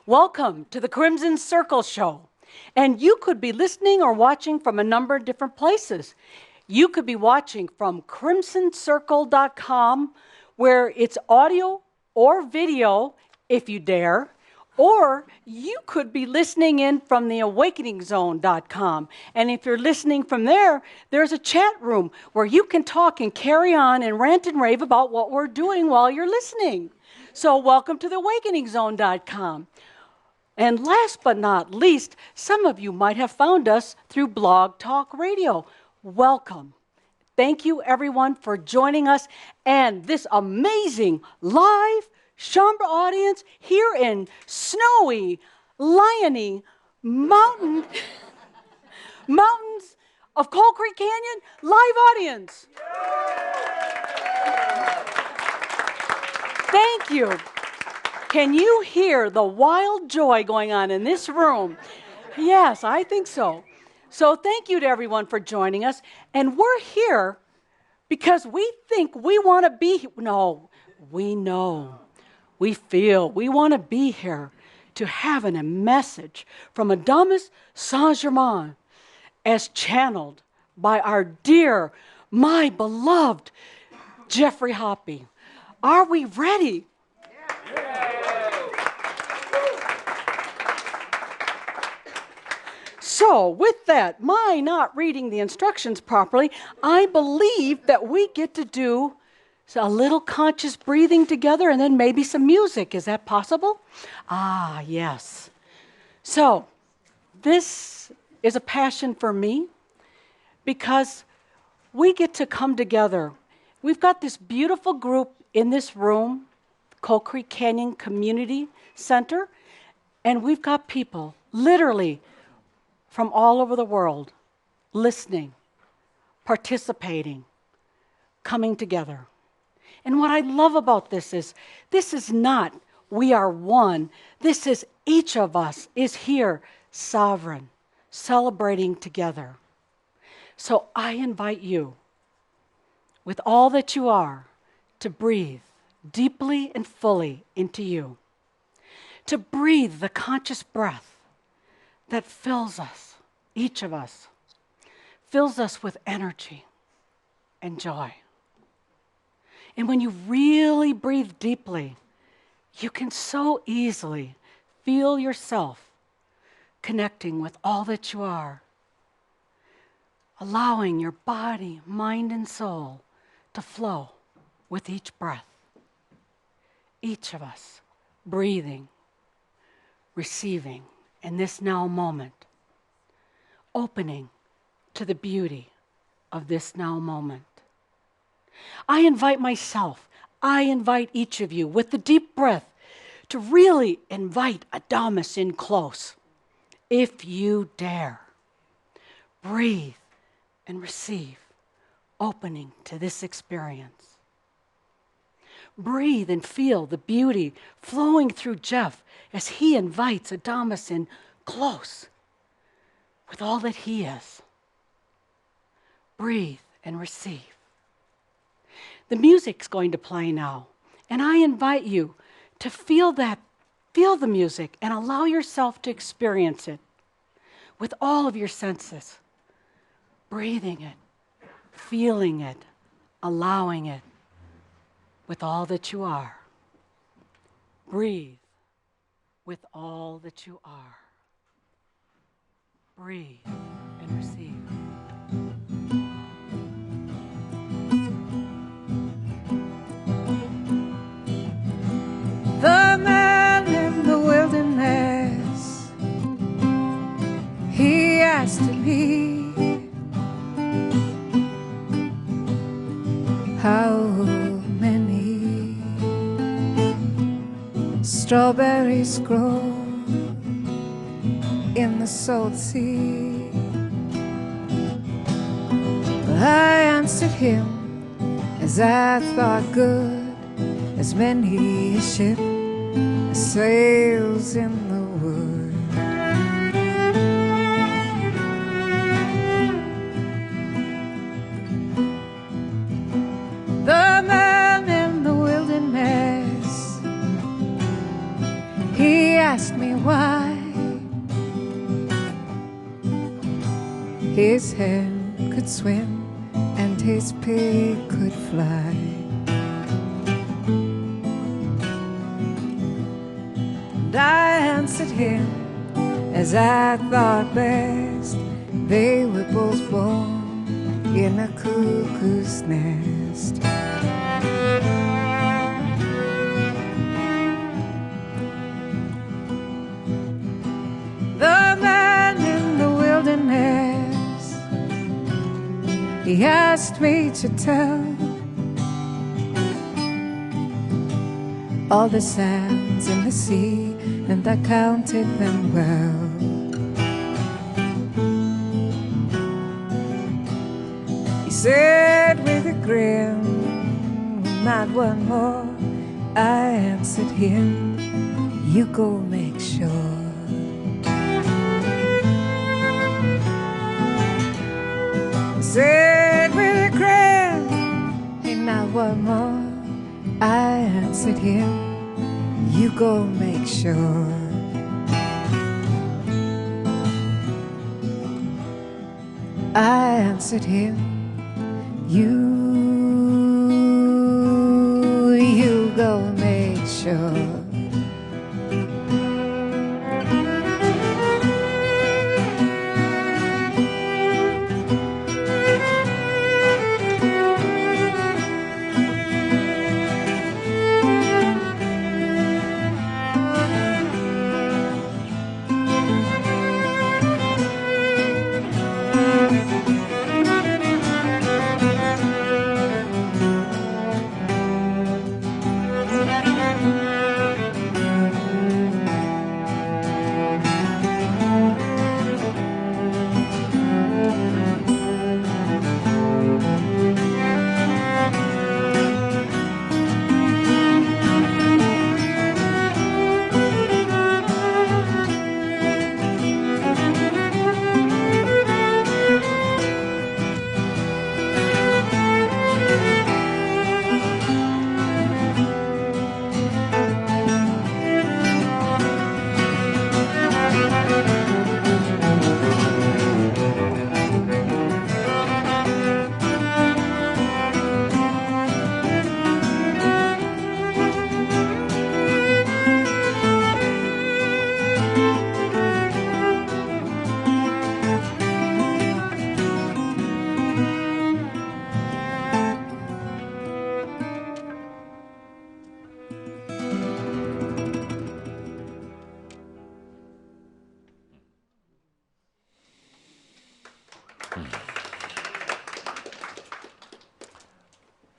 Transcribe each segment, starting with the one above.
Welcome to the Crimson Circle Show. And you could be listening or watching from a number of different places. You could be watching from crimsoncircle.com, where it's audio or video, if you dare. Or you could be listening in from the awakeningzone.com. And if you're listening from there, there's a chat room where you can talk and carry on and rant and rave about what we're doing while you're listening. So welcome to the awakeningzone.com. And last but not least, some of you might have found us through Blog Talk Radio. Welcome. Thank you, everyone, for joining us and this amazing live Shambra audience here in snowy, liony mountains of Coal Creek Canyon. Live audience. Thank you. Can you hear the wild joy going on in this room? Yes, I think so. So thank you to everyone for joining us. And we're here because we think we want to be here. No, we know. We feel we want to be here to have a message from Adamus Answer as channeled by our dear, my beloved Jeffrey Hoppy. Are we ready? So, with that, my not reading the instructions properly, I believe that we get to do a little conscious breathing together and then maybe some music. Is that possible? Ah, yes. So, this is a passion for me because we get to come together. We've got this beautiful group in this room, Coal Creek Canyon Community Center, and we've got people literally from all over the world listening, participating, coming together. And what I love about this is not we are one. This is each of us is here sovereign, celebrating together. So I invite you, with all that you are, to breathe deeply and fully into you. To breathe the conscious breath that fills us, each of us, fills us with energy and joy. And when you really breathe deeply, you can so easily feel yourself connecting with all that you are, allowing your body, mind, and soul to flow with each breath. Each of us breathing, receiving in this now moment, opening to the beauty of this now moment. I invite myself, I invite each of you with the deep breath to really invite Adamus in close. If you dare, breathe and receive, opening to this experience. Breathe and feel the beauty flowing through Jeff as he invites Adamus in close with all that he is. Breathe and receive. The music's going to play now, and I invite you to feel the music and allow yourself to experience it with all of your senses. Breathing it, feeling it, allowing it with all that you are. Breathe with all that you are. Breathe and receive. The man in the wilderness, he asked me, how many strawberries grow in the salt sea? But I answered him as I thought good, as many a ship as sails in the wood. The man in the wilderness, he asked me why his hen could swim and his pig could fly. And I answered him as I thought best. They were both born in a cuckoo's nest. The man in the wilderness, he asked me to tell all the sands in the sea, and I counted them well. He said with a grin, not one more. I answered him, you go make sure. He said with a grin, ain't not one more. I answered him, you go make sure. I answered him, you go make sure.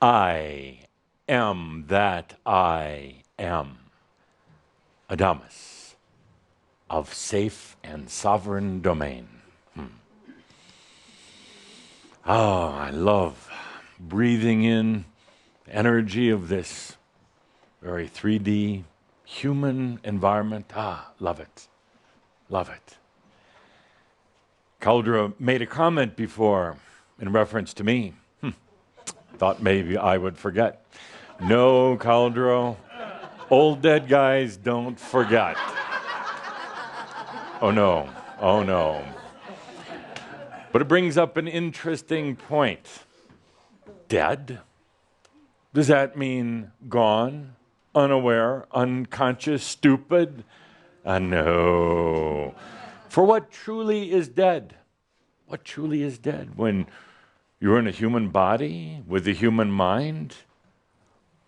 I am that I am. Adamus of safe and sovereign domain. Oh, I love breathing in the energy of this very 3D human environment. Love it. Love it. Caldera made a comment before in reference to me. Thought maybe I would forget. No, Caldera, old dead guys don't forget. Oh no, oh no. But it brings up an interesting point. Dead? Does that mean gone, unaware, unconscious, stupid? No. For what truly is dead? What truly is dead? When you're in a human body with a human mind,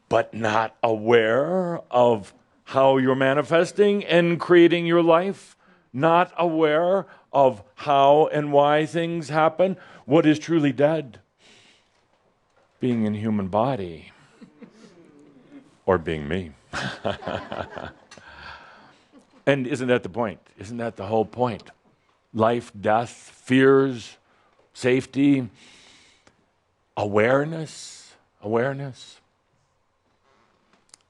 but not aware of how you're manifesting and creating your life, not aware of how and why things happen. What is truly dead? Being in a human body, or being me. And isn't that the point? Isn't that the whole point? Life, death, fears, safety, awareness.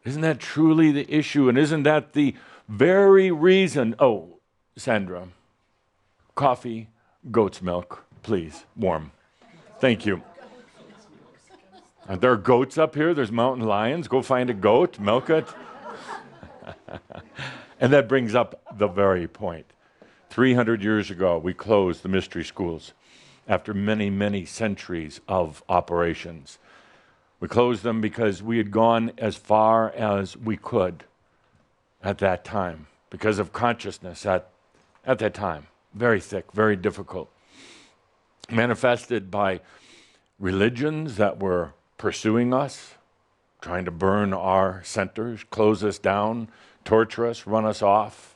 Isn't that truly the issue? And isn't that the very reason? Oh, Sandra, coffee, goat's milk, please, warm. Thank you. There are goats up here. There's mountain lions. Go find a goat, milk it. And that brings up the very point. 300 years ago, we closed the mystery schools after many, many centuries of operations. We closed them because we had gone as far as we could at that time, because of consciousness at that time. Very thick, very difficult. Manifested by religions that were pursuing us, trying to burn our centers, close us down, torture us, run us off.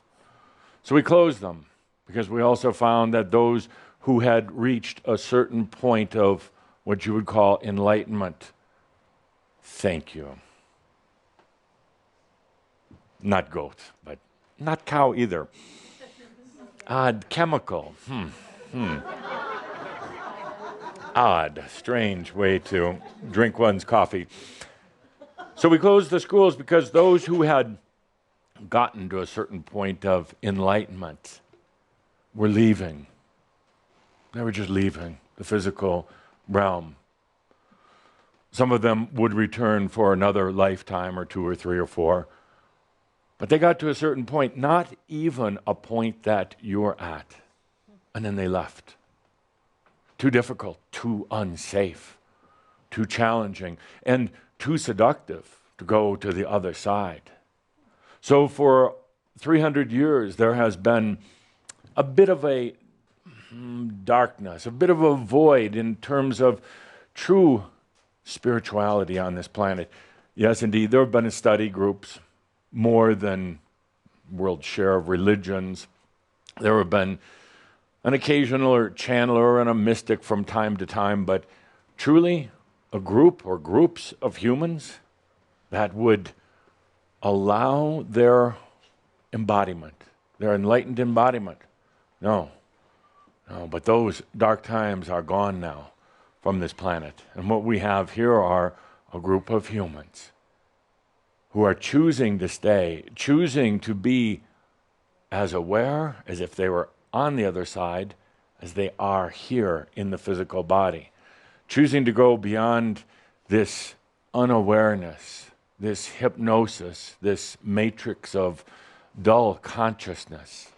So we closed them because we also found that those who had reached a certain point of what you would call enlightenment, thank you. Not goat, but not cow either. Odd chemical. Odd, strange way to drink one's coffee. So we closed the schools because those who had gotten to a certain point of enlightenment were leaving. They were just leaving the physical realm. Some of them would return for another lifetime or 2 or 3 or 4. But they got to a certain point, not even a point that you're at. And then they left. Too difficult, too unsafe, too challenging, and too seductive to go to the other side. So for 300 years, there has been a bit of a darkness, a bit of a void in terms of true spirituality on this planet. Yes, indeed, there have been study groups, more than world share of religions. There have been an occasional channeler and a mystic from time to time, but truly a group or groups of humans that would allow their embodiment, their enlightened embodiment. No, but those dark times are gone now from this planet. And what we have here are a group of humans who are choosing to stay, choosing to be as aware as if they were on the other side as they are here in the physical body, choosing to go beyond this unawareness, this hypnosis, this matrix of dull consciousness.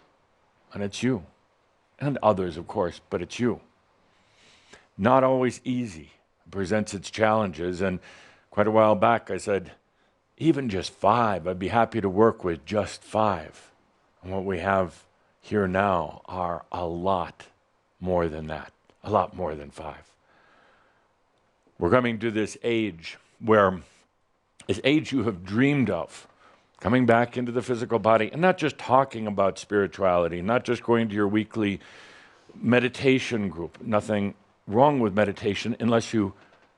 And it's you, and others, of course, but it's you. Not always easy. It presents its challenges, and quite a while back I said, even just 5, I'd be happy to work with just 5. And what we have here now are a lot more than that, a lot more than 5. We're coming to this age where, this age you have dreamed of, coming back into the physical body, and not just talking about spirituality, not just going to your weekly meditation group. Nothing wrong with meditation unless you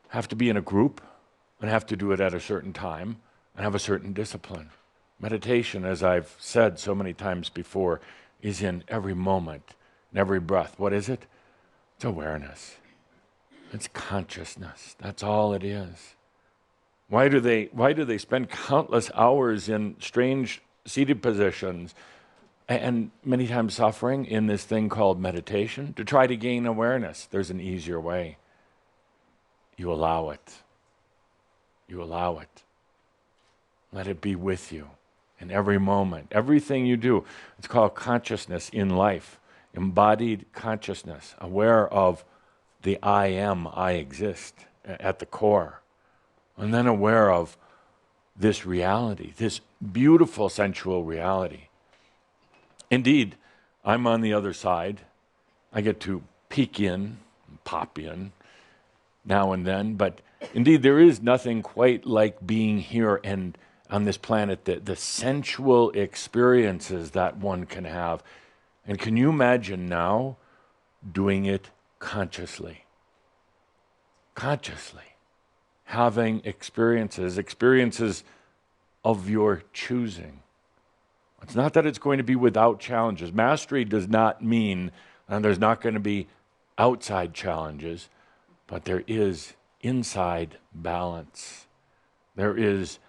have to be in a group and have to do it at a certain time and have a certain discipline. Meditation, as I've said so many times before, is in every moment, in every breath. What is it? It's awareness. It's consciousness. That's all it is. Why do they spend countless hours in strange seated positions and many times suffering in this thing called meditation? To try to gain awareness. There's an easier way. You allow it. You allow it. Let it be with you in every moment. Everything you do. It's called consciousness in life. Embodied consciousness. Aware of the I am, I exist at the core. And then aware of this reality, this beautiful sensual reality. Indeed, I'm on the other side. I get to peek in, pop in now and then, but indeed there is nothing quite like being here and on this planet, the sensual experiences that one can have. And can you imagine now doing it consciously? Consciously. Having experiences of your choosing. It's not that it's going to be without challenges. Mastery does not mean there's not going to be outside challenges, but there is inside balance. There is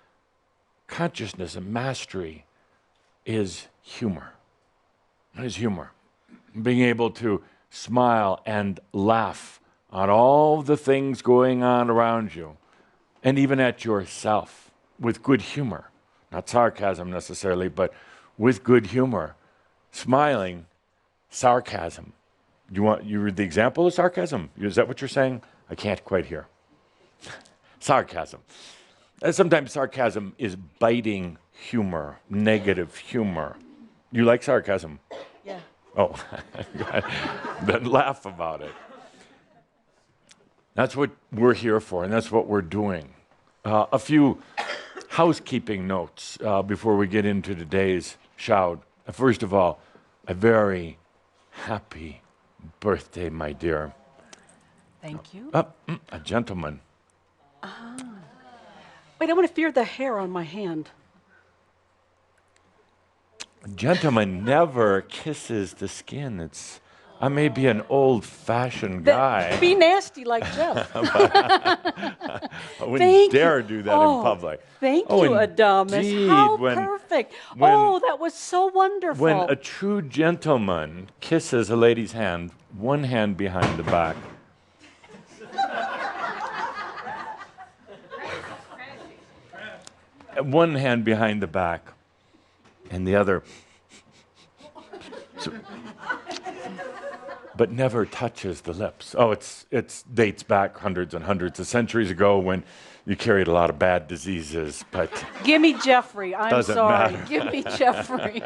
consciousness, and mastery is humor. It is humor. Being able to smile and laugh at all the things going on around you, and even at yourself, with good humor. Not sarcasm necessarily, but with good humor, smiling, sarcasm. You read the example of sarcasm? Is that what you're saying? I can't quite hear. Sarcasm. Sometimes sarcasm is biting humor, negative humor. You like sarcasm? Yeah. Oh, then laugh about it. That's what we're here for, and that's what we're doing. A few housekeeping notes before we get into today's shout. First of all, a very happy birthday, my dear. Thank you. A gentleman. Wait, I want to feel the hair on my hand. A gentleman never kisses the skin. I may be an old-fashioned guy. Be nasty like Jeff. I wouldn't dare do that in public. Thank you, Adamus. Indeed, How perfect. That was so wonderful. When a true gentleman kisses a lady's hand, one hand behind the back. One hand behind the back, and the other, but never touches the lips. Oh, it dates back hundreds and hundreds of centuries ago when you carried a lot of bad diseases, but give me Jeffrey. I'm doesn't sorry. matter. Give me Jeffrey.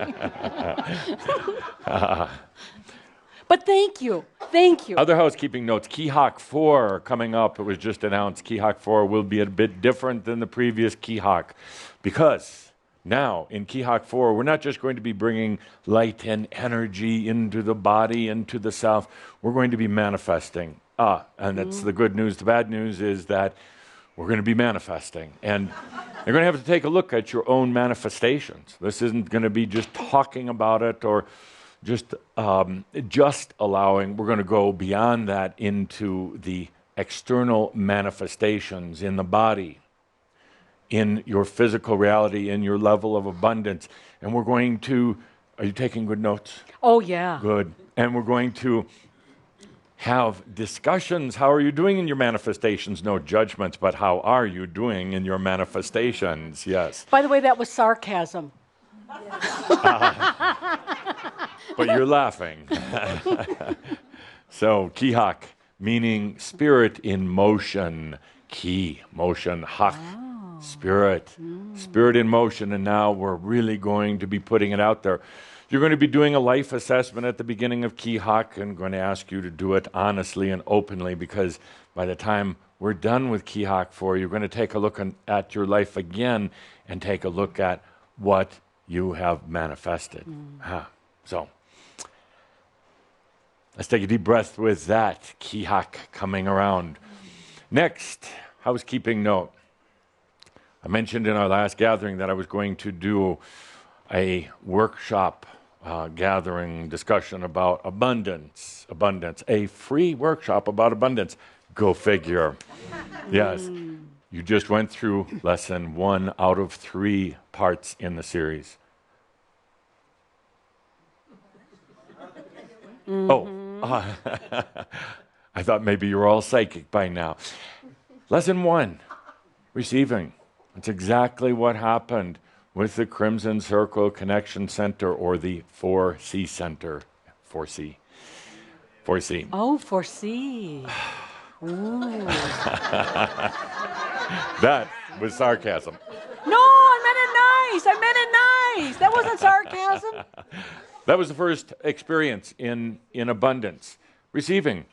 But thank you. Thank you. Other housekeeping notes. Keahak 4 coming up. It was just announced. Keahak 4 will be a bit different than the previous Keahak because now in Keahak 4, we're not just going to be bringing light and energy into the body, into the self. We're going to be manifesting. And that's the good news. The bad news is that we're going to be manifesting. And you're going to have to take a look at your own manifestations. This isn't going to be just talking about it or just allowing. We're going to go beyond that into the external manifestations in the body, in your physical reality, in your level of abundance. And we're going to, are you taking good notes? Oh, yeah. Good. And we're going to have discussions. How are you doing in your manifestations? No judgments, but how are you doing in your manifestations? Yes. By the way, that was sarcasm. But you're laughing. So, Keahak, meaning spirit in motion. Ki, motion, hak, spirit. Spirit in motion, and now we're really going to be putting it out there. You're going to be doing a life assessment at the beginning of Keahak, and I'm going to ask you to do it honestly and openly, because by the time we're done with Keahak 4, you're going to take a look at your life again and take a look at what you have manifested. So, let's take a deep breath with that Keahak coming around. Next, housekeeping note. I mentioned in our last gathering that I was going to do a workshop gathering discussion about abundance, a free workshop about abundance. Go figure. Yes, you just went through lesson 1 out of 3 parts in the series. I thought maybe you were all psychic by now. Lesson 1, receiving. It's exactly what happened with the Crimson Circle Connection Center, or the 4C Center. 4C. 4C. Oh, 4C. Ooh. That was sarcasm. No, I meant it nice. That wasn't sarcasm. That was the first experience in abundance. Receiving.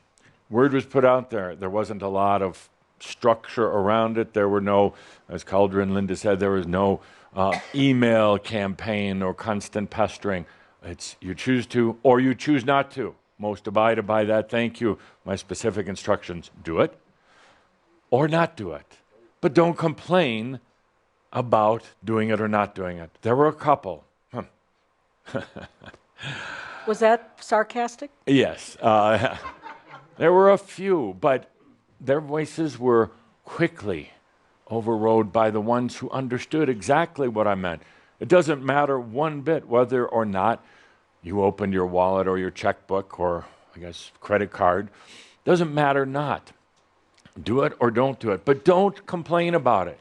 Word was put out there. There wasn't a lot of structure around it. There were no, as Calder and Linda said, there was no email campaign or constant pestering. It's you choose to or you choose not to. Most abide by that. Thank you. My specific instructions. Do it or not do it. But don't complain about doing it or not doing it. There were a couple. Was that sarcastic? Yes. There were a few, but their voices were quickly overrode by the ones who understood exactly what I meant. It doesn't matter one bit whether or not you opened your wallet or your checkbook or, I guess, credit card. Doesn't matter not. Do it or don't do it. But don't complain about it.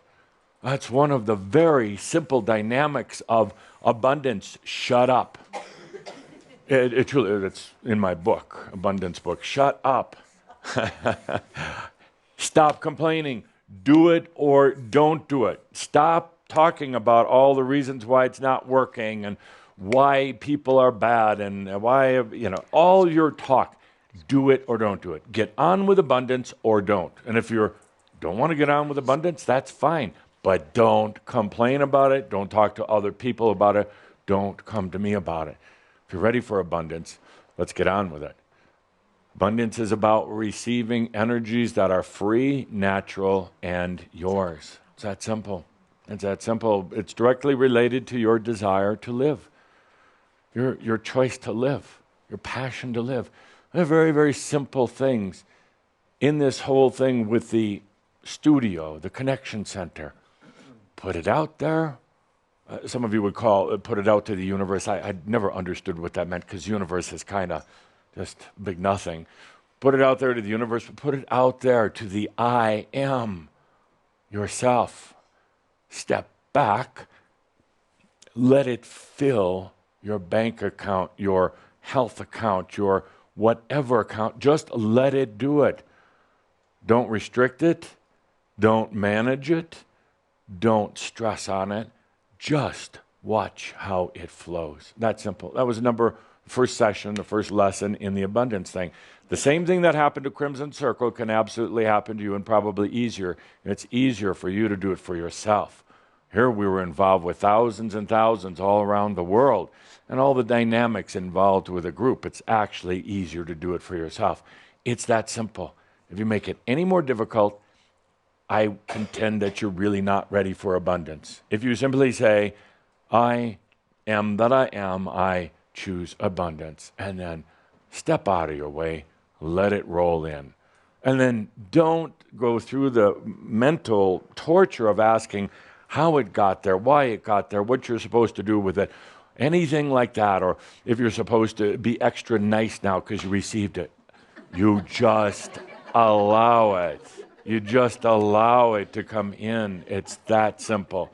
That's one of the very simple dynamics of abundance. Shut up. It truly, it's in my book, abundance book. Shut up. Stop complaining. Do it or don't do it. Stop talking about all the reasons why it's not working and why people are bad and why, all your talk. Do it or don't do it. Get on with abundance or don't. And if you don't want to get on with abundance, that's fine. But don't complain about it. Don't talk to other people about it. Don't come to me about it. If you're ready for abundance, let's get on with it. Abundance is about receiving energies that are free, natural, and yours. It's that simple. It's that simple. It's directly related to your desire to live, your choice to live, your passion to live. They're very, very simple things in this whole thing with the studio, the connection center. Put it out there. Some of you would call it put it out to the universe. I never understood what that meant because universe is kind of just big nothing. Put it out there to the universe. Put it out there to the I am yourself. Step back. Let it fill your bank account, your health account, your whatever account. Just let it do it. Don't restrict it. Don't manage it. Don't stress on it. Just watch how it flows. That simple. That was first session, the first lesson in the abundance thing. The same thing that happened to Crimson Circle can absolutely happen to you, and probably easier. It's easier for you to do it for yourself. Here we were involved with thousands and thousands all around the world, and all the dynamics involved with a group. It's actually easier to do it for yourself. It's that simple. If you make it any more difficult, I contend that you're really not ready for abundance. If you simply say, I am that I am, I choose abundance, and then step out of your way, let it roll in. And then don't go through the mental torture of asking how it got there, why it got there, what you're supposed to do with it, anything like that, or if you're supposed to be extra nice now because you received it. You just allow it. You just allow it to come in. It's that simple.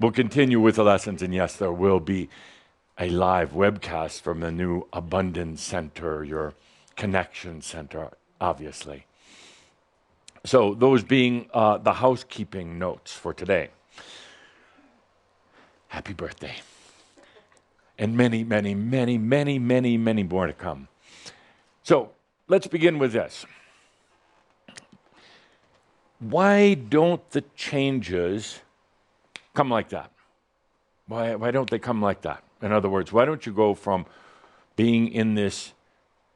We'll continue with the lessons, and yes, there will be a live webcast from the new Abundance Center, your connection center, obviously. So those being the housekeeping notes for today. Happy birthday. And many, many, many, many, many, many more to come. So let's begin with this. Why don't the changes come like that? Why don't they come like that? In other words, why don't you go from being in this,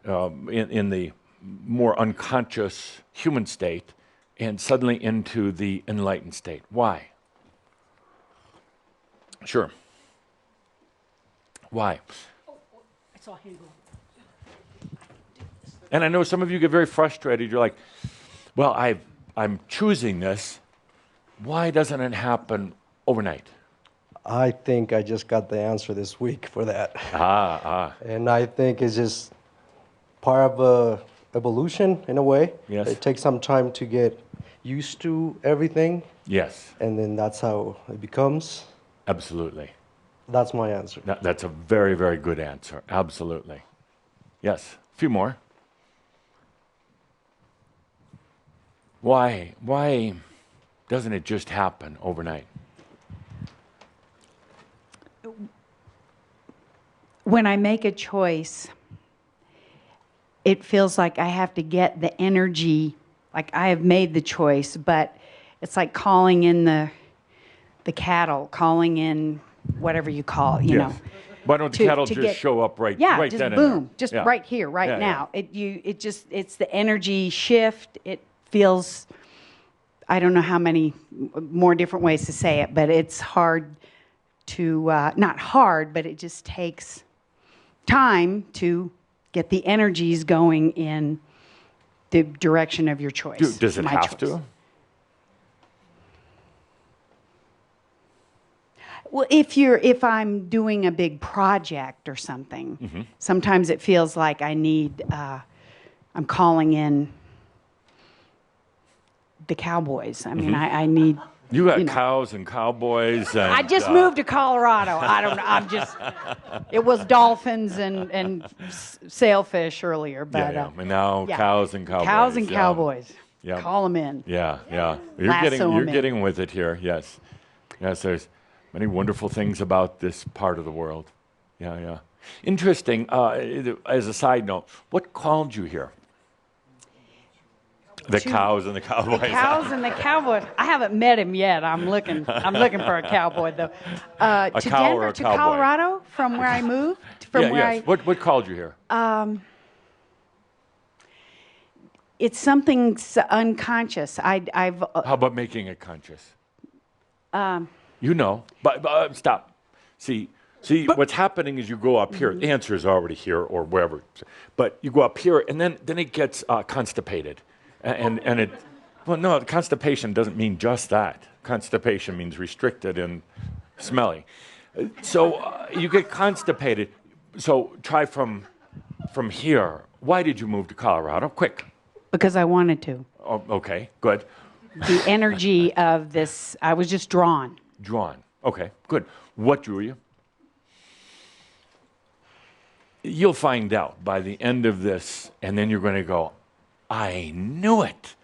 in the more unconscious human state and suddenly into the enlightened state? Why? Sure. Why? I saw him go. And I know some of you get very frustrated. You're like, well, I'm choosing this. Why doesn't it happen overnight? I think I just got the answer this week for that. And I think it's just part of evolution in a way. Yes. It takes some time to get used to everything. Yes. And then that's how it becomes. Absolutely. That's my answer. That's a very, very good answer. Absolutely. Yes. A few more. Why doesn't it just happen overnight? When I make a choice, it feels like I have to get the energy, like I have made the choice, but it's like calling in the cattle, calling in whatever you call, you know. Why don't the cattle just show up right just then boom, and there? just Yeah. right here, right Yeah, now. It's the energy shift. It feels, I don't know how many more different ways to say it, but it's hard to, not hard, but it just takes time to get the energies going in the direction of your choice. Does it have to? Well, if I'm doing a big project or something, sometimes it feels like I need, I'm calling in the cowboys. I mean, I need You got you know. cows and cowboys. And, I just moved to Colorado. I don't know. It was dolphins and sailfish earlier, but Yeah. And now yeah. cows and cowboys. Cows and yeah. cowboys. Yeah. Call them in. Yeah. Lasso 'em You're in. getting with it here. Yes. Yes. There's many wonderful things about this part of the world. Yeah. Interesting. As a side note, what called you here? The cows and the cowboys. The cows and the cowboys. I haven't met him yet. I'm looking for a cowboy though. To cow or Denver, a to cowboy? Colorado, from where I moved. What called you here? It's something unconscious. I've How about making it conscious? But stop. See, what's happening is you go up here. The answer is already here or wherever. But you go up here, and then it gets constipated. And it, well, no, constipation doesn't mean just that. Constipation means restricted and smelly. So you get constipated. So try from here. Why did you move to Colorado? Quick. because I wanted to. Oh, okay, good. The energy of this, I was just drawn. Drawn. Okay, good. What drew you? You'll find out by the end of this, and then you're going to go, I knew it.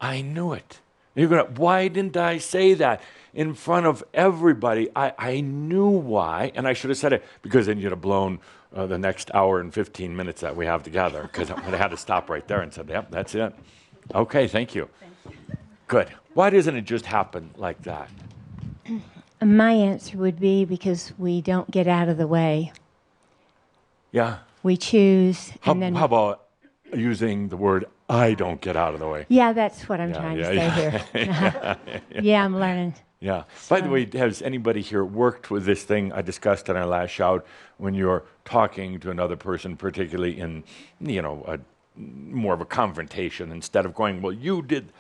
I knew it. You're going to, why didn't I say that in front of everybody? I knew why, and I should have said it, because then you'd have blown the next hour and 15 minutes that we have together, because I had to stop right there and said, yep, that's it. Okay, thank you. Good. Why doesn't it just happen like that? My answer would be because we don't get out of the way. Yeah. We choose, How and then about using the word, I don't get out of the way? yeah, that's what I'm trying to say here. Yeah, I'm learning. Yeah. By the way, has anybody here worked with this thing I discussed in our last shout when you're talking to another person, particularly in, more of a confrontation, instead of going, well, you did,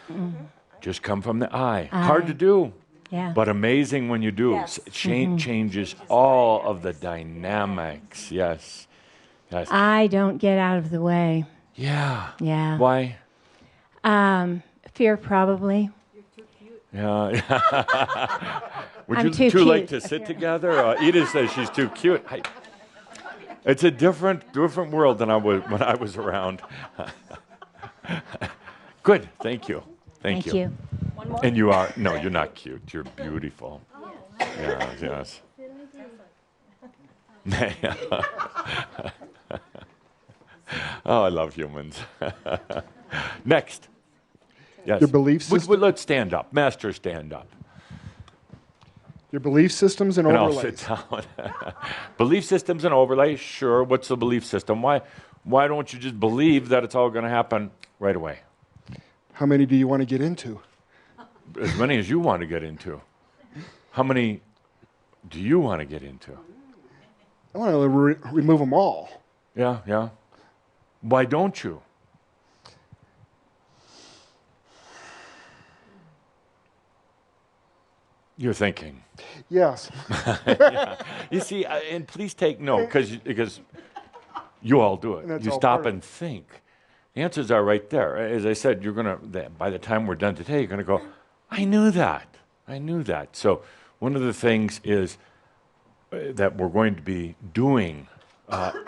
just come from the I. Hard to do, Yeah. but amazing when you do. Yes. Changes all of the dynamics. Yes. Yes. I don't get out of the way. Yeah. Yeah. Why? Fear, probably. Yeah. Would I'm you too two like cute. to sit together? Edith says she's too cute. It's a different world than when I was around. Good. Thank you. Thank you. One more? And you are, no, you're not cute. You're beautiful. Yes. Oh, I love humans. Next. Yes. Your belief system? Let's stand up. Master, stand up. Your belief systems and And I'll overlays. sit down. Belief systems and overlays, sure. What's the belief system? Why don't you just believe that it's all going to happen right away? How many do you want to get into? As many as you want to get into. How many do you want to get into? I want to remove them all. Yeah. Why don't you? You're thinking. Yes. You see, and please take note, because you all do And it. that's You all stop part of and think. The answers are right there. As I said, you're going to, by the time we're done today, you're going to go, I knew that. So one of the things is that we're going to be doing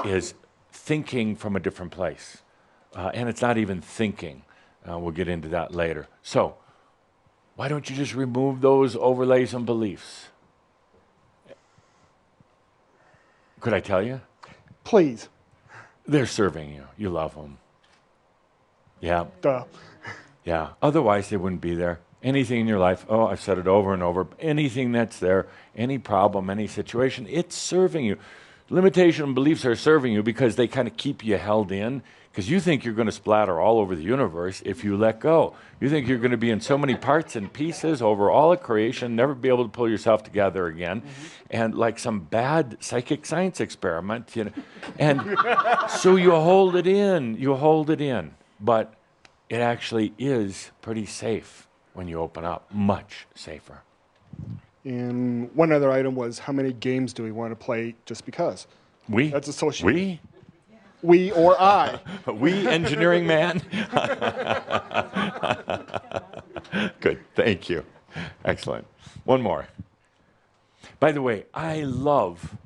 is thinking from a different place. And it's not even thinking. We'll get into that later. So why don't you just remove those overlays and beliefs? Could I tell you? Please. They're serving you. You love them. Yeah. Duh. Yeah. Otherwise, they wouldn't be there. Anything in your life, oh, I've said it over and over, anything that's there, any problem, any situation, it's serving you. Limitation and beliefs are serving you because they kind of keep you held in, because you think you're going to splatter all over the universe if you let go. You think you're going to be in so many parts and pieces over all of creation, never be able to pull yourself together again, and like some bad psychic science experiment, and so you hold it in, but it actually is pretty safe when you open up, much safer. And one other item was, how many games do we want to play just because? We? That's associated. We? We or I. We, engineering man? Good, thank you. Excellent. One more. By the way, I love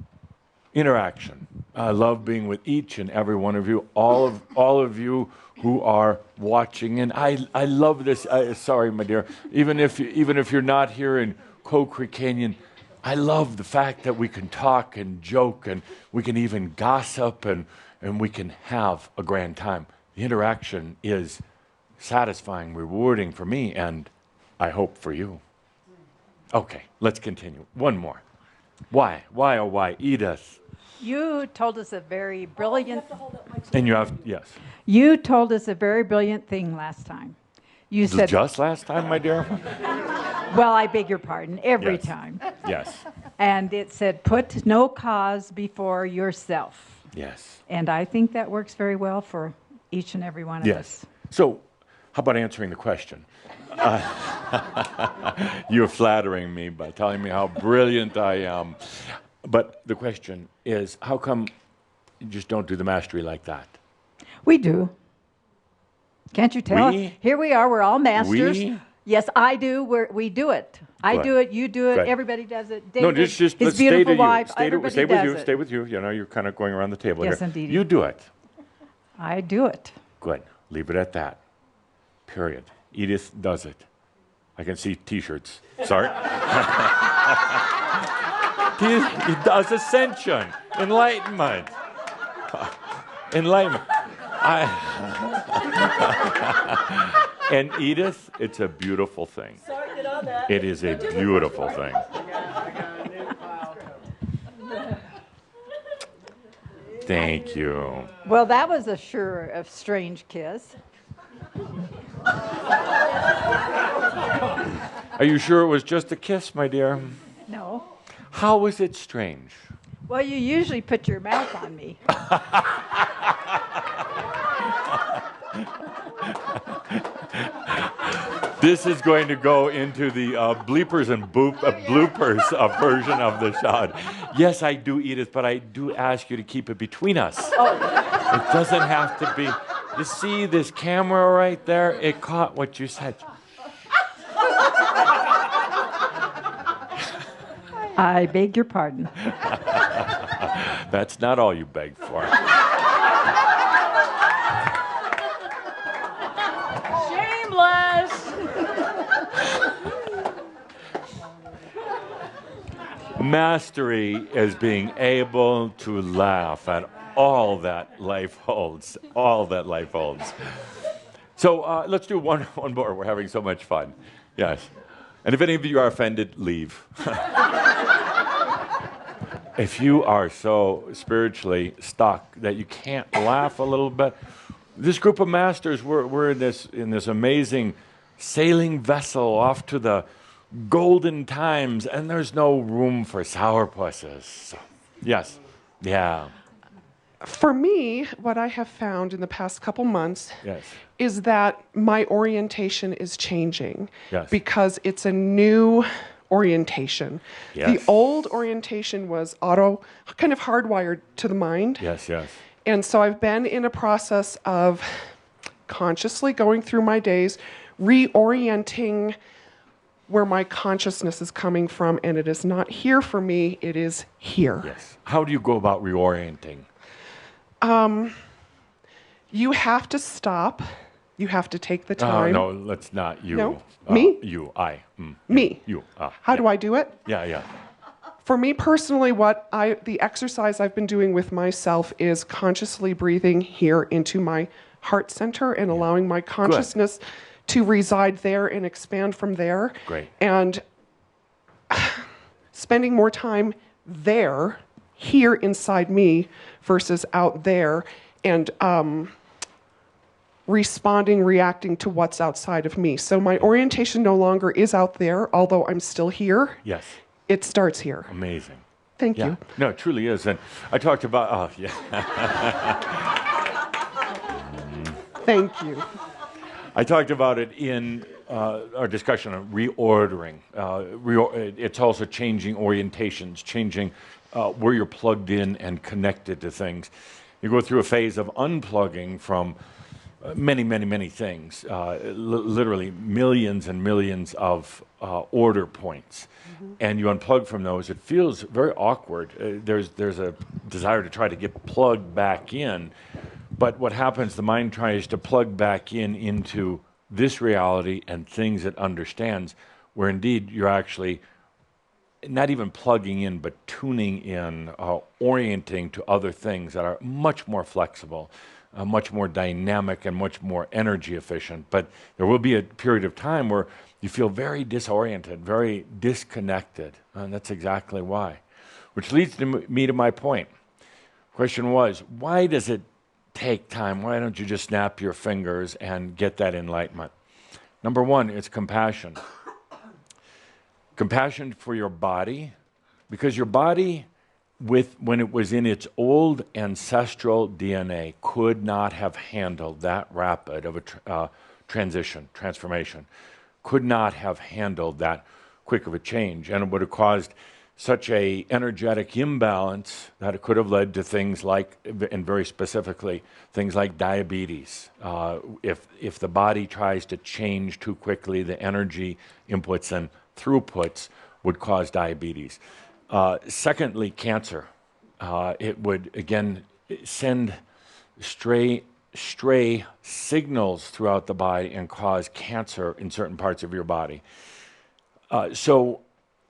interaction. I love being with each and every one of you, all of you who are watching, and I love this. Sorry, my dear. Even if you're not here in Coal Creek Canyon, I love the fact that we can talk and joke, and we can even gossip, and we can have a grand time. The interaction is satisfying, rewarding for me, and I hope for you. Okay, let's continue. One more. Why? Why, oh why? Edith. You told us a very brilliant. And you have, yes. You told us a very brilliant thing last time. You said, Just last time, my dear? well, I beg your pardon, every Yes. time. Yes. And it said, put no cause before yourself. Yes. And I think that works very well for each and every one of Yes. us. So, how about answering the question? You're flattering me by telling me how brilliant I am. But the question is, how come you just don't do the mastery like that? We do. Can't you tell? We? Here we are, we're all masters. We? Yes, I do. We do it. I Good. do it, you do it, Good. everybody does it. No, David, just his let's stay beautiful to wife, you. Stay everybody with does you. it. Stay with you. You know, you're kind of going around the table Yes, here. indeedy. You do it. I do it. Good. Leave it at that. Period. Edith does it. I can see T-shirts. Sorry. He does ascension, enlightenment, enlightenment. And Edith, it's a beautiful thing. It is a beautiful thing. Thank you. Well, that was a strange kiss. Are you sure it was just a kiss, my dear? No. How was it strange? Well, you usually put your mouth on me. This is going to go into the bleepers and bloopers version of the shot. Yes, I do, Edith, but I do ask you to keep it between us. Oh. It doesn't have to be. You see this camera right there? It caught what you said. I beg your pardon. That's not all you begged for. Shameless. Mastery is being able to laugh at all that life holds. All that life holds. So let's do one more. We're having so much fun. Yes. And if any of you are offended, leave. If you are so spiritually stuck that you can't laugh a little bit, this group of masters, we're in this amazing sailing vessel off to the golden times, and there's no room for sourpusses. So, yes. Yeah. For me, what I have found in the past couple months Yes. is that my orientation is changing Yes. because it's a new orientation. Yes. The old orientation was kind of hardwired to the mind. Yes, yes. And so I've been in a process of consciously going through my days, reorienting where my consciousness is coming from, and it is not here for me, it is here. Yes. How do you go about reorienting? You have to stop. You have to take the time. No, let's not. You. No? Me? You. I. Me. You. How do I do it? Yeah, yeah. For me personally, the exercise I've been doing with myself is consciously breathing here into my heart center and allowing my consciousness to reside there and expand from there. Great. And spending more time there, here inside me, versus out there, and reacting to what's outside of me. So my orientation no longer is out there, although I'm still here. Yes. It starts here. Amazing. Thank Yeah. you. No, it truly is. And I talked about, Thank you. I talked about it in our discussion on reordering. It's also changing orientations, changing where you're plugged in and connected to things. You go through a phase of unplugging from many things, literally millions and millions of order points. And you unplug from those, it feels very awkward. There's a desire to try to get plugged back in. But what happens, the mind tries to plug back in into this reality and things it understands, where indeed you're actually not even plugging in, but tuning in, orienting to other things that are much more flexible, much more dynamic, and much more energy efficient. But there will be a period of time where you feel very disoriented, very disconnected, and that's exactly why. Which leads me to my point. Question was, why does it take time? Why don't you just snap your fingers and get that enlightenment? Number one, it's compassion. Compassion for your body, because your body, when it was in its old ancestral DNA, could not have handled that rapid of a transformation, could not have handled that quick of a change, and it would have caused such a energetic imbalance that it could have led to things like, and very specifically, things like diabetes. If the body tries to change too quickly, the energy inputs and throughputs would cause diabetes. Secondly, cancer. It would, again, send stray signals throughout the body and cause cancer in certain parts of your body. So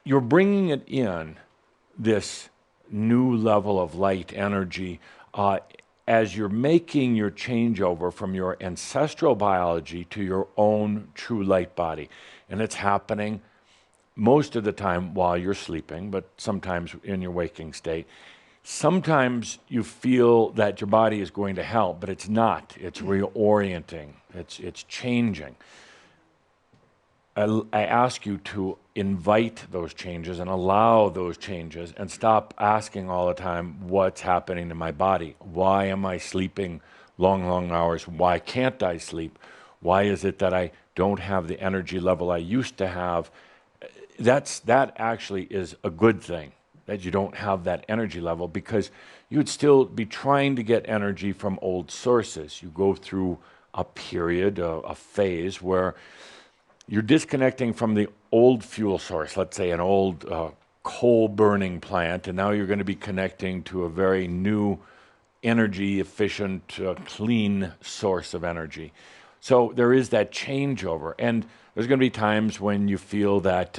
you're bringing it in, this new level of light energy, as you're making your changeover from your ancestral biology to your own true light body. And it's happening most of the time while you're sleeping, but sometimes in your waking state. Sometimes you feel that your body is going to help, but it's not. It's reorienting. It's changing. I ask you to invite those changes and allow those changes and stop asking all the time, what's happening to my body? Why am I sleeping long hours? Why can't I sleep? Why is it that I don't have the energy level I used to have? That actually is a good thing, that you don't have that energy level, because you would still be trying to get energy from old sources. You go through a period, a phase where you're disconnecting from the old fuel source, let's say an old coal-burning plant, and now you're going to be connecting to a very new, energy-efficient, clean source of energy. So there is that changeover, and there's going to be times when you feel that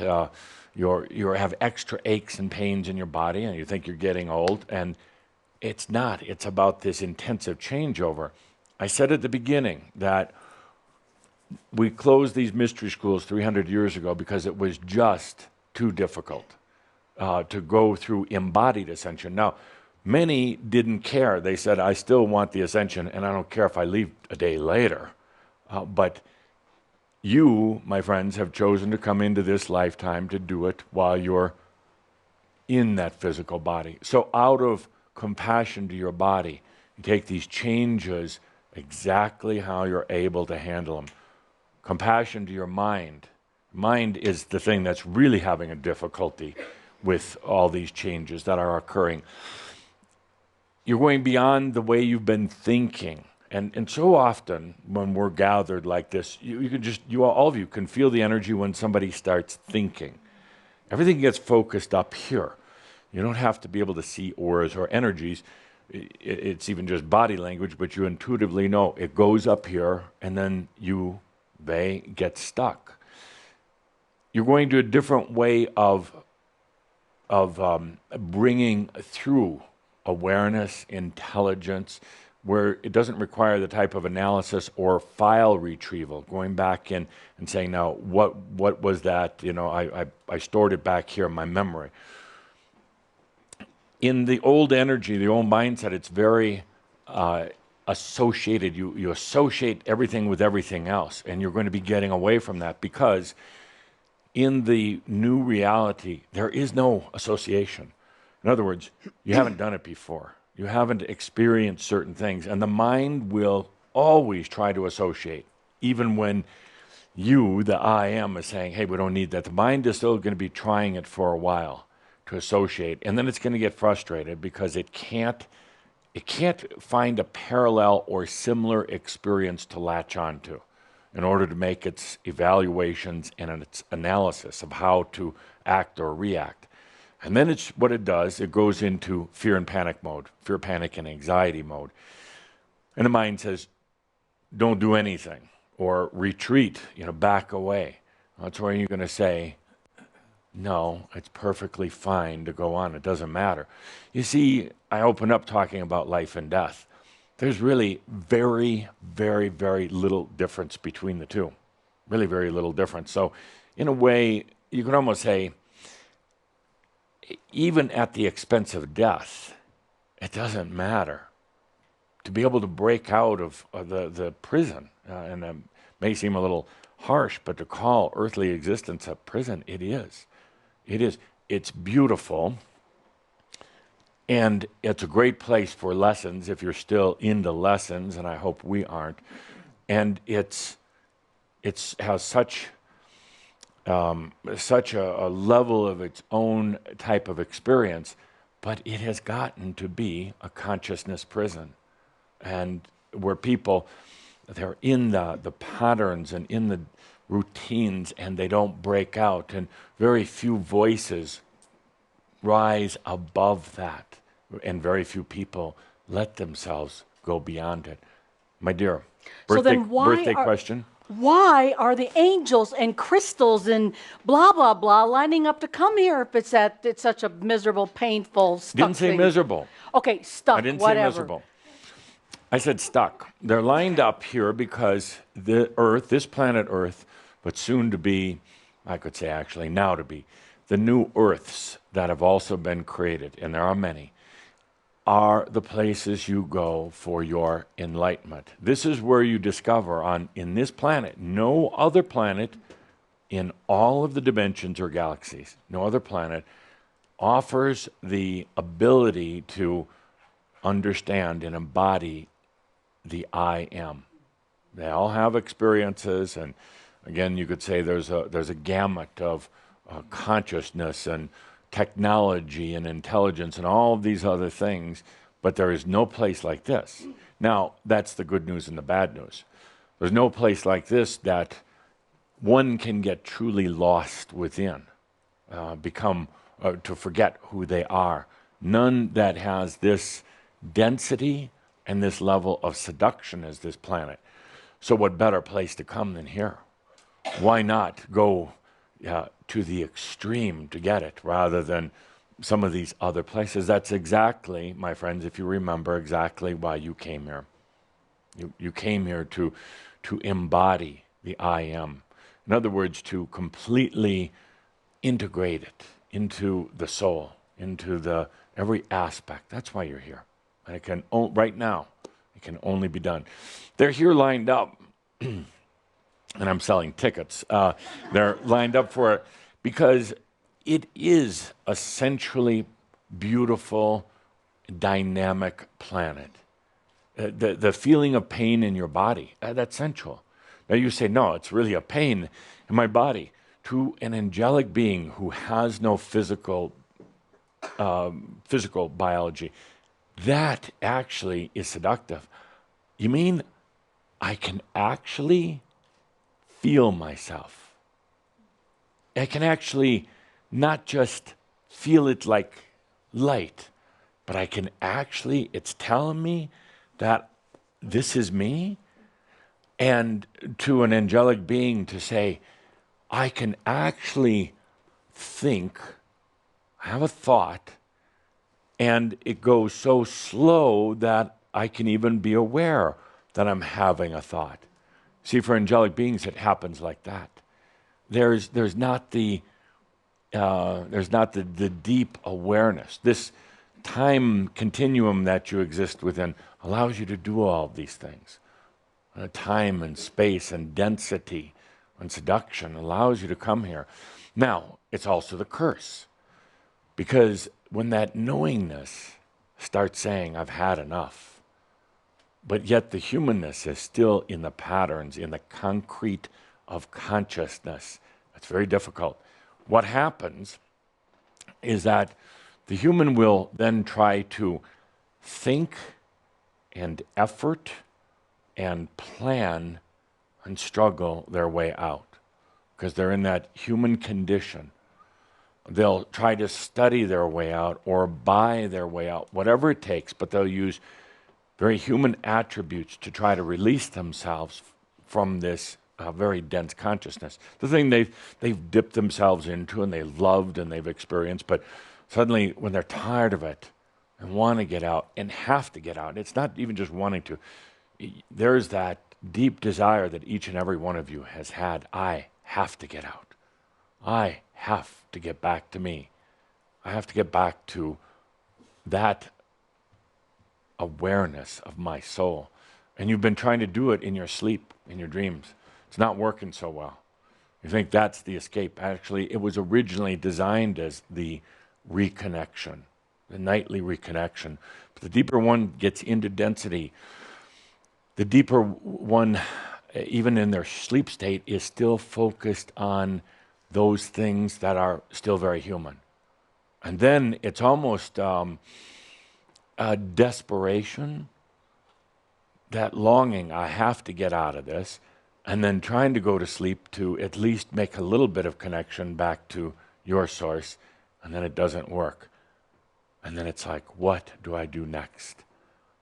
you have extra aches and pains in your body, and you think you're getting old, and it's not. It's about this intensive changeover. I said at the beginning that we closed these mystery schools 300 years ago because it was just too difficult to go through embodied ascension. Now, many didn't care. They said, I still want the ascension, and I don't care if I leave a day later. But you, my friends, have chosen to come into this lifetime to do it while you're in that physical body. So out of compassion to your body, you take these changes exactly how you're able to handle them. Compassion to your mind. Mind is the thing that's really having a difficulty with all these changes that are occurring. You're going beyond the way you've been thinking. And so often when we're gathered like this, all of you can feel the energy when somebody starts thinking. Everything gets focused up here. You don't have to be able to see auras or energies. It's even just body language, but you intuitively know it goes up here, and then they get stuck. You're going to a different way of bringing through awareness, intelligence, where it doesn't require the type of analysis or file retrieval, going back in and saying, now, what was that? I stored it back here in my memory. In the old energy, the old mindset, it's very associated. You associate everything with everything else, and you're going to be getting away from that, because in the new reality, there is no association. In other words, you haven't done it before. You haven't experienced certain things, and the mind will always try to associate, even when you, the I am, is saying, hey, we don't need that. The mind is still going to be trying it for a while to associate, and then it's going to get frustrated because it can't it can't find a parallel or similar experience to latch onto in order to make its evaluations and its analysis of how to act or react. And then what it does, it goes into fear and panic mode, fear, panic, and anxiety mode. And the mind says, don't do anything, or retreat, back away. That's where you're going to say, no, it's perfectly fine to go on. It doesn't matter. You see, I open up talking about life and death. There's really very, very, very little difference between the two. Really very little difference. So in a way, you can almost say, even at the expense of death, it doesn't matter. To be able to break out of the prison, and it may seem a little harsh, but to call earthly existence a prison, it is. It is. It's beautiful, and it's a great place for lessons if you're still into lessons, and I hope we aren't. And it has such a level of its own type of experience, but it has gotten to be a consciousness prison, and where people, they're in the patterns and in the routines, and they don't break out, and very few voices rise above that, and very few people let themselves go beyond it. My dear, birthday question? Why are the angels and crystals and blah, blah, blah lining up to come here if it's such a miserable, painful, stuck Didn't say thing? miserable. Okay, stuck, I didn't whatever. say miserable. I said stuck. They're lined up here because the Earth, this planet Earth, but soon to be, I could say actually now to be, the new Earths that have also been created, and there are many, are the places you go for your enlightenment. This is where you discover in this planet, no other planet in all of the dimensions or galaxies, no other planet offers the ability to understand and embody the I am. They all have experiences, and again, you could say there's a gamut of consciousness and technology and intelligence and all of these other things, but there is no place like this. Now, that's the good news and the bad news. There's no place like this that one can get truly lost within, to forget who they are. None that has this density and this level of seduction as this planet. So what better place to come than here? Why not go to the extreme to get it rather than some of these other places? That's exactly, my friends, if you remember, exactly why you came here. You came here to embody the I am. In other words, to completely integrate it into the soul, into the every aspect. That's why you're here. And it can, right now, it can only be done. They're here lined up, and I'm selling tickets. They're lined up for it because it is a centrally beautiful, dynamic planet. The feeling of pain in your body, that's central. Now you say, no, it's really a pain in my body. To an angelic being who has no physical biology, that actually is seductive. You mean I can actually feel myself? I can actually not just feel it like light, but I can actually, it's telling me that this is me. And to an angelic being to say, I can actually think, have a thought, and it goes so slow that I can even be aware that I'm having a thought. See, for angelic beings, it happens like that. There's not the deep awareness. This time continuum that you exist within allows you to do all of these things. Time and space and density and seduction allows you to come here. Now, it's also the curse. Because when that knowingness starts saying, I've had enough, but yet the humanness is still in the patterns, in the concrete of consciousness, that's very difficult. What happens is that the human will then try to think and effort and plan and struggle their way out because they're in that human condition. They'll try to study their way out or buy their way out, whatever it takes, but they'll use very human attributes to try to release themselves from this very dense consciousness. The thing they've dipped themselves into and they've loved and they've experienced, but suddenly when they're tired of it and want to get out and have to get out, it's not even just wanting to. There's that deep desire that each and every one of you has had. I have to get out. I have to get back to me. I have to get back to that awareness of my soul. And you've been trying to do it in your sleep, in your dreams. It's not working so well. You think that's the escape. Actually, it was originally designed as the reconnection, the nightly reconnection. But the deeper one gets into density, the deeper one, even in their sleep state, is still focused on those things that are still very human. And then it's almost a desperation, that longing, I have to get out of this, and then trying to go to sleep to at least make a little bit of connection back to your source, and then it doesn't work. And then it's like, what do I do next?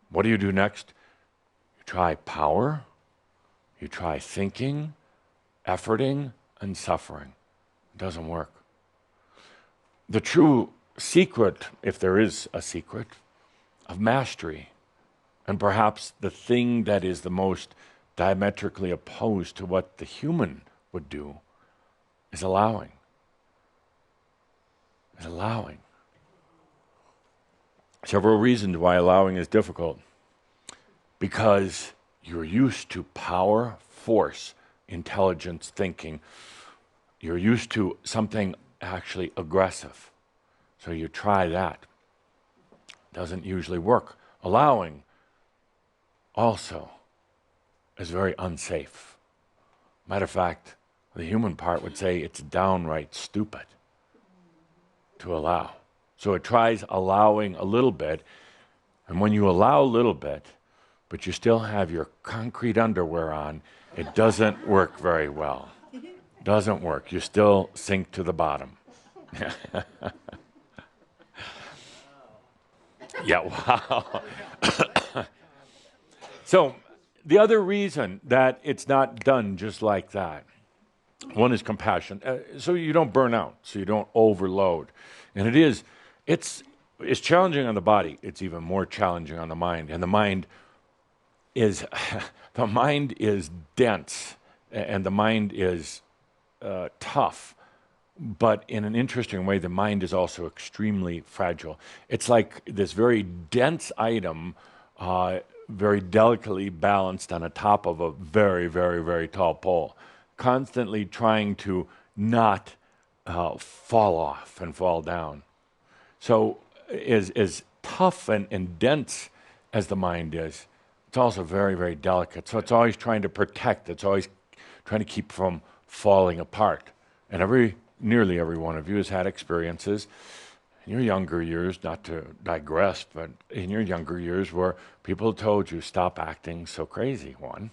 What do you do next? You try power, you try thinking, efforting, and suffering. It doesn't work. The true secret, if there is a secret, of mastery, and perhaps the thing that is the most diametrically opposed to what the human would do, is allowing. Is allowing. Several reasons why allowing is difficult. Because you're used to power, force, intelligence, thinking. You're used to something actually aggressive. So you try that. Doesn't usually work. Allowing also is very unsafe. Matter of fact, the human part would say it's downright stupid to allow. So it tries allowing a little bit, and when you allow a little bit, but you still have your concrete underwear on, it doesn't work very well. Doesn't work. You still sink to the bottom. Yeah, wow. So the other reason that it's not done just like that, one is compassion. So you don't burn out, so you don't overload. And it's challenging on the body. It's even more challenging on the mind. And the mind is, the mind is dense, and the mind is tough. But in an interesting way, the mind is also extremely fragile. It's like this very dense item, very delicately balanced on the top of a very, very, very tall pole, constantly trying to not fall off and fall down. So as tough and dense as the mind is, it's also very, very delicate. So it's always trying to protect. It's always trying to keep from falling apart. And nearly every one of you has had experiences in your younger years, not to digress, but in your younger years where people told you, stop acting so crazy, one.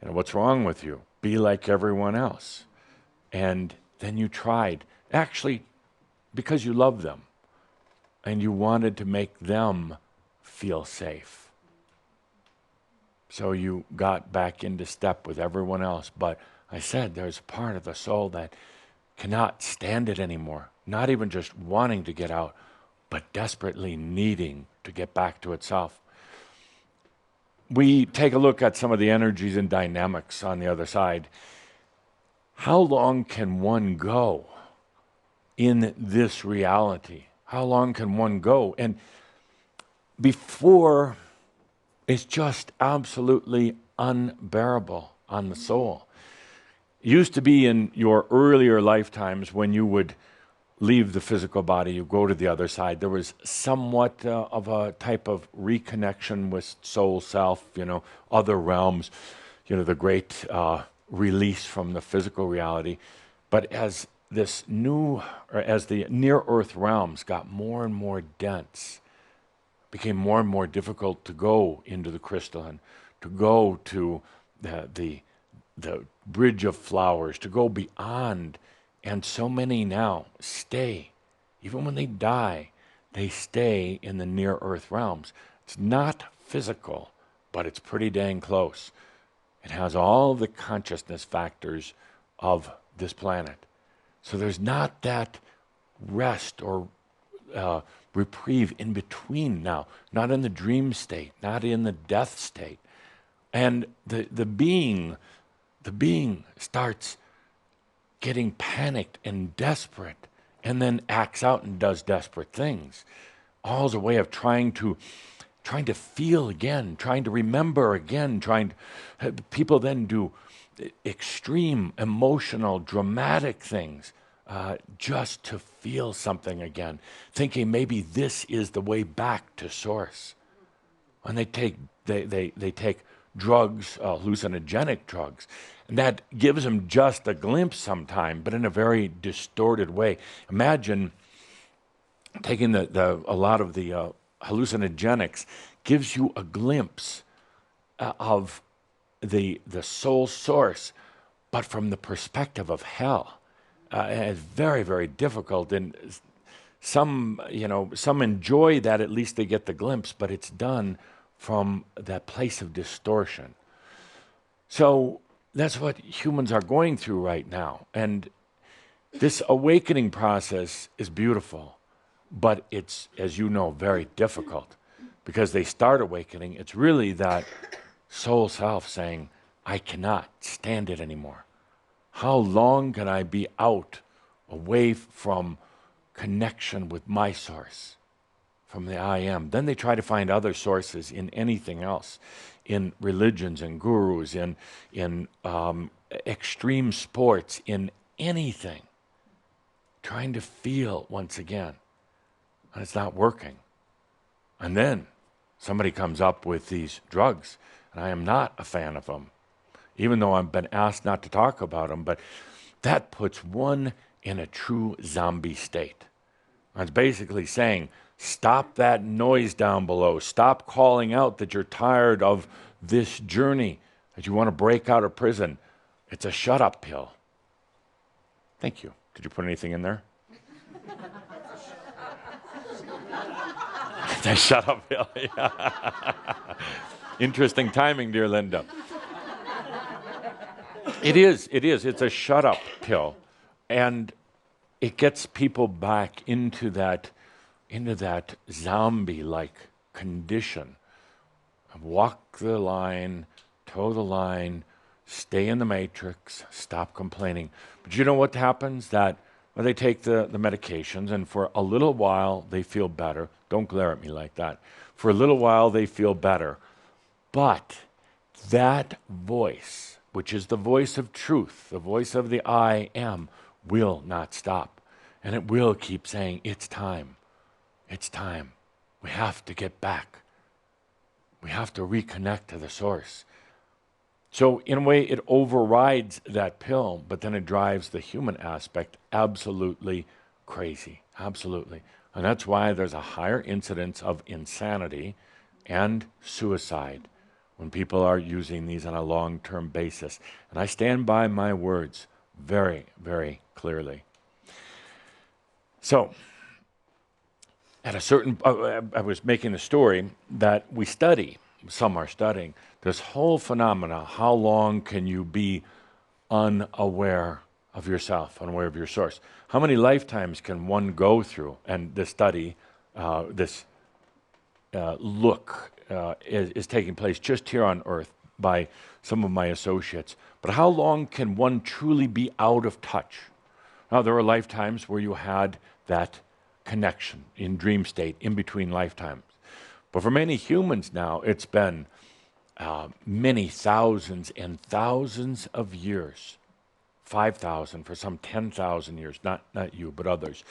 You know, what's wrong with you? Be like everyone else. And then you tried, actually, because you love them, and you wanted to make them feel safe. So you got back into step with everyone else. But I said there's a part of the soul that cannot stand it anymore. Not even just wanting to get out, but desperately needing to get back to itself. We take a look at some of the energies and dynamics on the other side. How long can one go in this reality? How long can one go? And before it's just absolutely unbearable on the soul. It used to be in your earlier lifetimes when you would leave the physical body, you go to the other side. There was somewhat of a type of reconnection with soul self, other realms, the great release from the physical reality. But as the near earth realms got more and more dense, became more and more difficult to go into the crystalline, to go to the bridge of flowers, to go beyond. And so many now stay. Even when they die, they stay in the near earth realms. It's not physical, but it's pretty dang close. It has all the consciousness factors of this planet. So there's not that rest or reprieve in between now, not in the dream state, not in the death state. And the being starts getting panicked and desperate, and then acts out and does desperate things. All as a way of trying to feel again, trying to remember again, people then do extreme, emotional, dramatic things just to feel something again, thinking maybe this is the way back to source. When they take drugs, hallucinogenic drugs, and that gives them just a glimpse sometime, but in a very distorted way. Imagine taking a lot of the hallucinogenics gives you a glimpse of the soul source, but from the perspective of hell. And it's very, very difficult. And some enjoy that, at least they get the glimpse, but it's done from that place of distortion. So that's what humans are going through right now. And this awakening process is beautiful, but it's, as you know, very difficult, because they start awakening. It's really that soul self saying, I cannot stand it anymore. How long can I be out, away from connection with my source, from the I am? Then they try to find other sources in anything else, in religions and gurus, in extreme sports, in anything, trying to feel once again. And it's not working. And then somebody comes up with these drugs, and I am not a fan of them, even though I've been asked not to talk about them, but that puts one in a true zombie state. It's basically saying, stop that noise down below. Stop calling out that you're tired of this journey, that you want to break out of prison. It's a shut-up pill. Thank you. Did you put anything in there? It's a shut-up pill. Yeah. Interesting timing, dear Linda. It is. It's a shut-up pill. And it gets people back into that zombie-like condition. Walk the line, toe the line, stay in the matrix, stop complaining. But you know what happens? That when they take the medications, and for a little while they feel better. Don't glare at me like that. For a little while they feel better. But that voice, which is the voice of truth, the voice of the I am, will not stop. And it will keep saying, it's time. It's time. We have to get back. We have to reconnect to the source. So in a way, it overrides that pill, but then it drives the human aspect absolutely crazy. Absolutely. And that's why there's a higher incidence of insanity and suicide when people are using these on a long-term basis. And I stand by my words very, very clearly. So, at a certain, I was making the story that we study, some are studying, this whole phenomena. How long can you be unaware of yourself, unaware of your source? How many lifetimes can one go through? And the study, this look is taking place just here on Earth by some of my associates. But how long can one truly be out of touch? Now, there are lifetimes where you had that connection in dream state in between lifetimes. But for many humans now, it's been many thousands and thousands of years, 5,000, for some 10,000 years, not you, but others,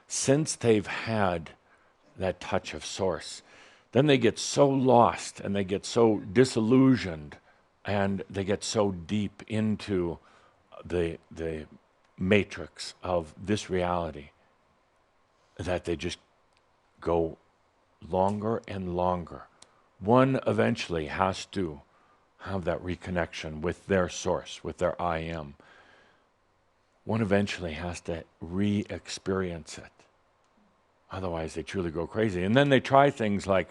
since they've had that touch of source. Then they get so lost and they get so disillusioned and they get so deep into the matrix of this reality that they just go longer and longer. One eventually has to have that reconnection with their source, with their I am. One eventually has to re-experience it. Otherwise, they truly go crazy. And then they try things like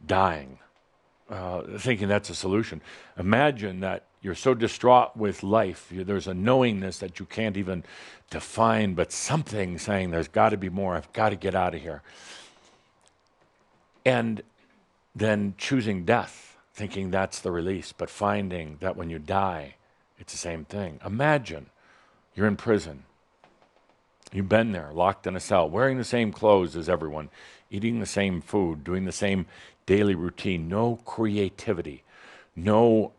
dying, thinking that's a solution. Imagine that you're so distraught with life, there's a knowingness that you can't even define, but something saying there's got to be more, I've got to get out of here. And then choosing death, thinking that's the release, but finding that when you die, it's the same thing. Imagine you're in prison. You've been there, locked in a cell, wearing the same clothes as everyone, eating the same food, doing the same daily routine, no creativity, no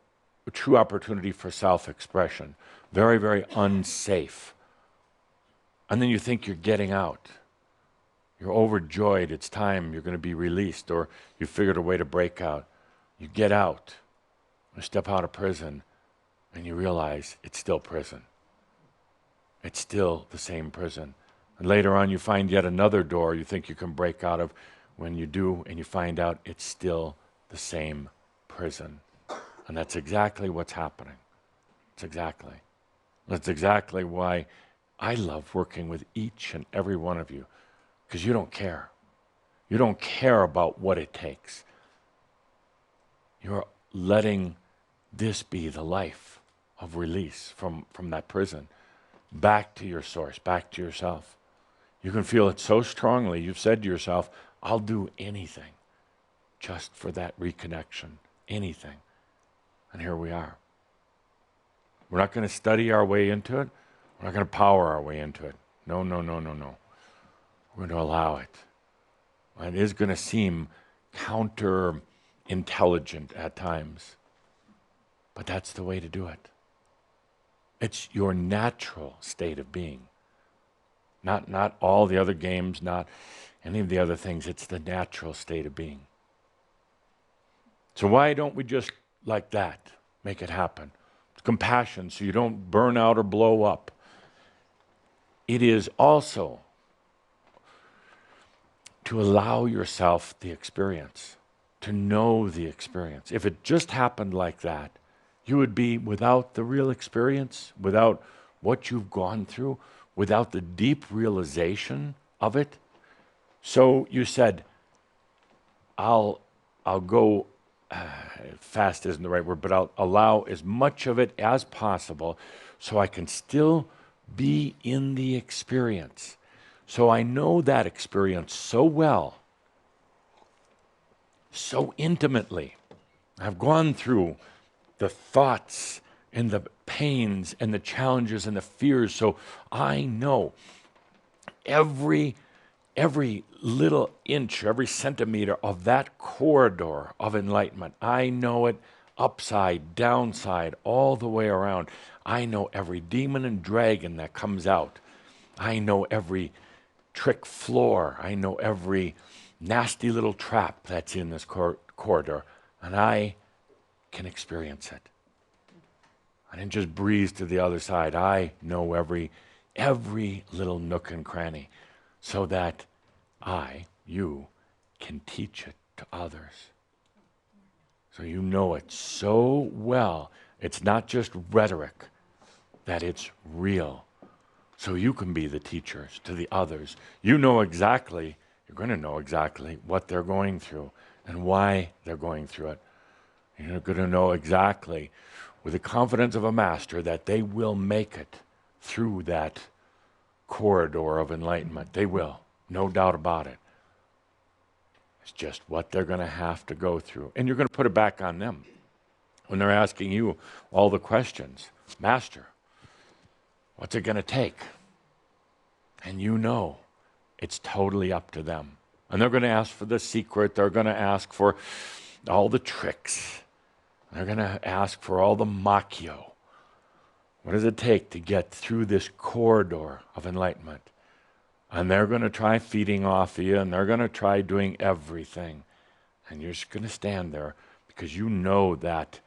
true opportunity for self-expression, very, very unsafe. And then you think you're getting out. You're overjoyed, it's time, you're going to be released, or you figured a way to break out. You get out, you step out of prison, and you realize it's still prison. It's still the same prison. And later on, you find yet another door you think you can break out of. When you do, and you find out it's still the same prison. And that's exactly what's happening. That's exactly why I love working with each and every one of you, because you don't care. You don't care about what it takes. You're letting this be the life of release from that prison. Back to your source, back to yourself. You can feel it so strongly, you've said to yourself, I'll do anything just for that reconnection, anything. And here we are. We're not going to study our way into it. We're not going to power our way into it. No. We're going to allow it. And it is going to seem counter-intelligent at times, but that's the way to do it. It's your natural state of being. Not all the other games, not any of the other things. It's the natural state of being. So why don't we just, like that, make it happen? Compassion, so you don't burn out or blow up. It is also to allow yourself the experience, to know the experience. If it just happened like that, you would be without the real experience, without what you've gone through, without the deep realization of it. So you said, I'll go, fast isn't the right word, but I'll allow as much of it as possible so I can still be in the experience. So I know that experience so well, so intimately. I've gone through the thoughts and the pains and the challenges and the fears, so I know every little inch, every centimeter of that corridor of enlightenment. I know it upside, downside, all the way around. I know every demon and dragon that comes out. I know every trick floor. I know every nasty little trap that's in this corridor, and I can experience it. I didn't just breeze to the other side. I know every little nook and cranny, so that you can teach it to others. So you know it so well. It's not just rhetoric, that it's real. So you can be the teachers to the others. You know exactly, you're going to know exactly what they're going through and why they're going through it. You're going to know exactly, with the confidence of a master, that they will make it through that corridor of enlightenment. They will, no doubt about it. It's just what they're going to have to go through. And you're going to put it back on them when they're asking you all the questions. Master, what's it going to take? And you know it's totally up to them. And they're going to ask for the secret. They're going to ask for all the tricks. They're going to ask for all the macchio. What does it take to get through this corridor of enlightenment? And they're going to try feeding off of you, and they're going to try doing everything. And you're just going to stand there because you know that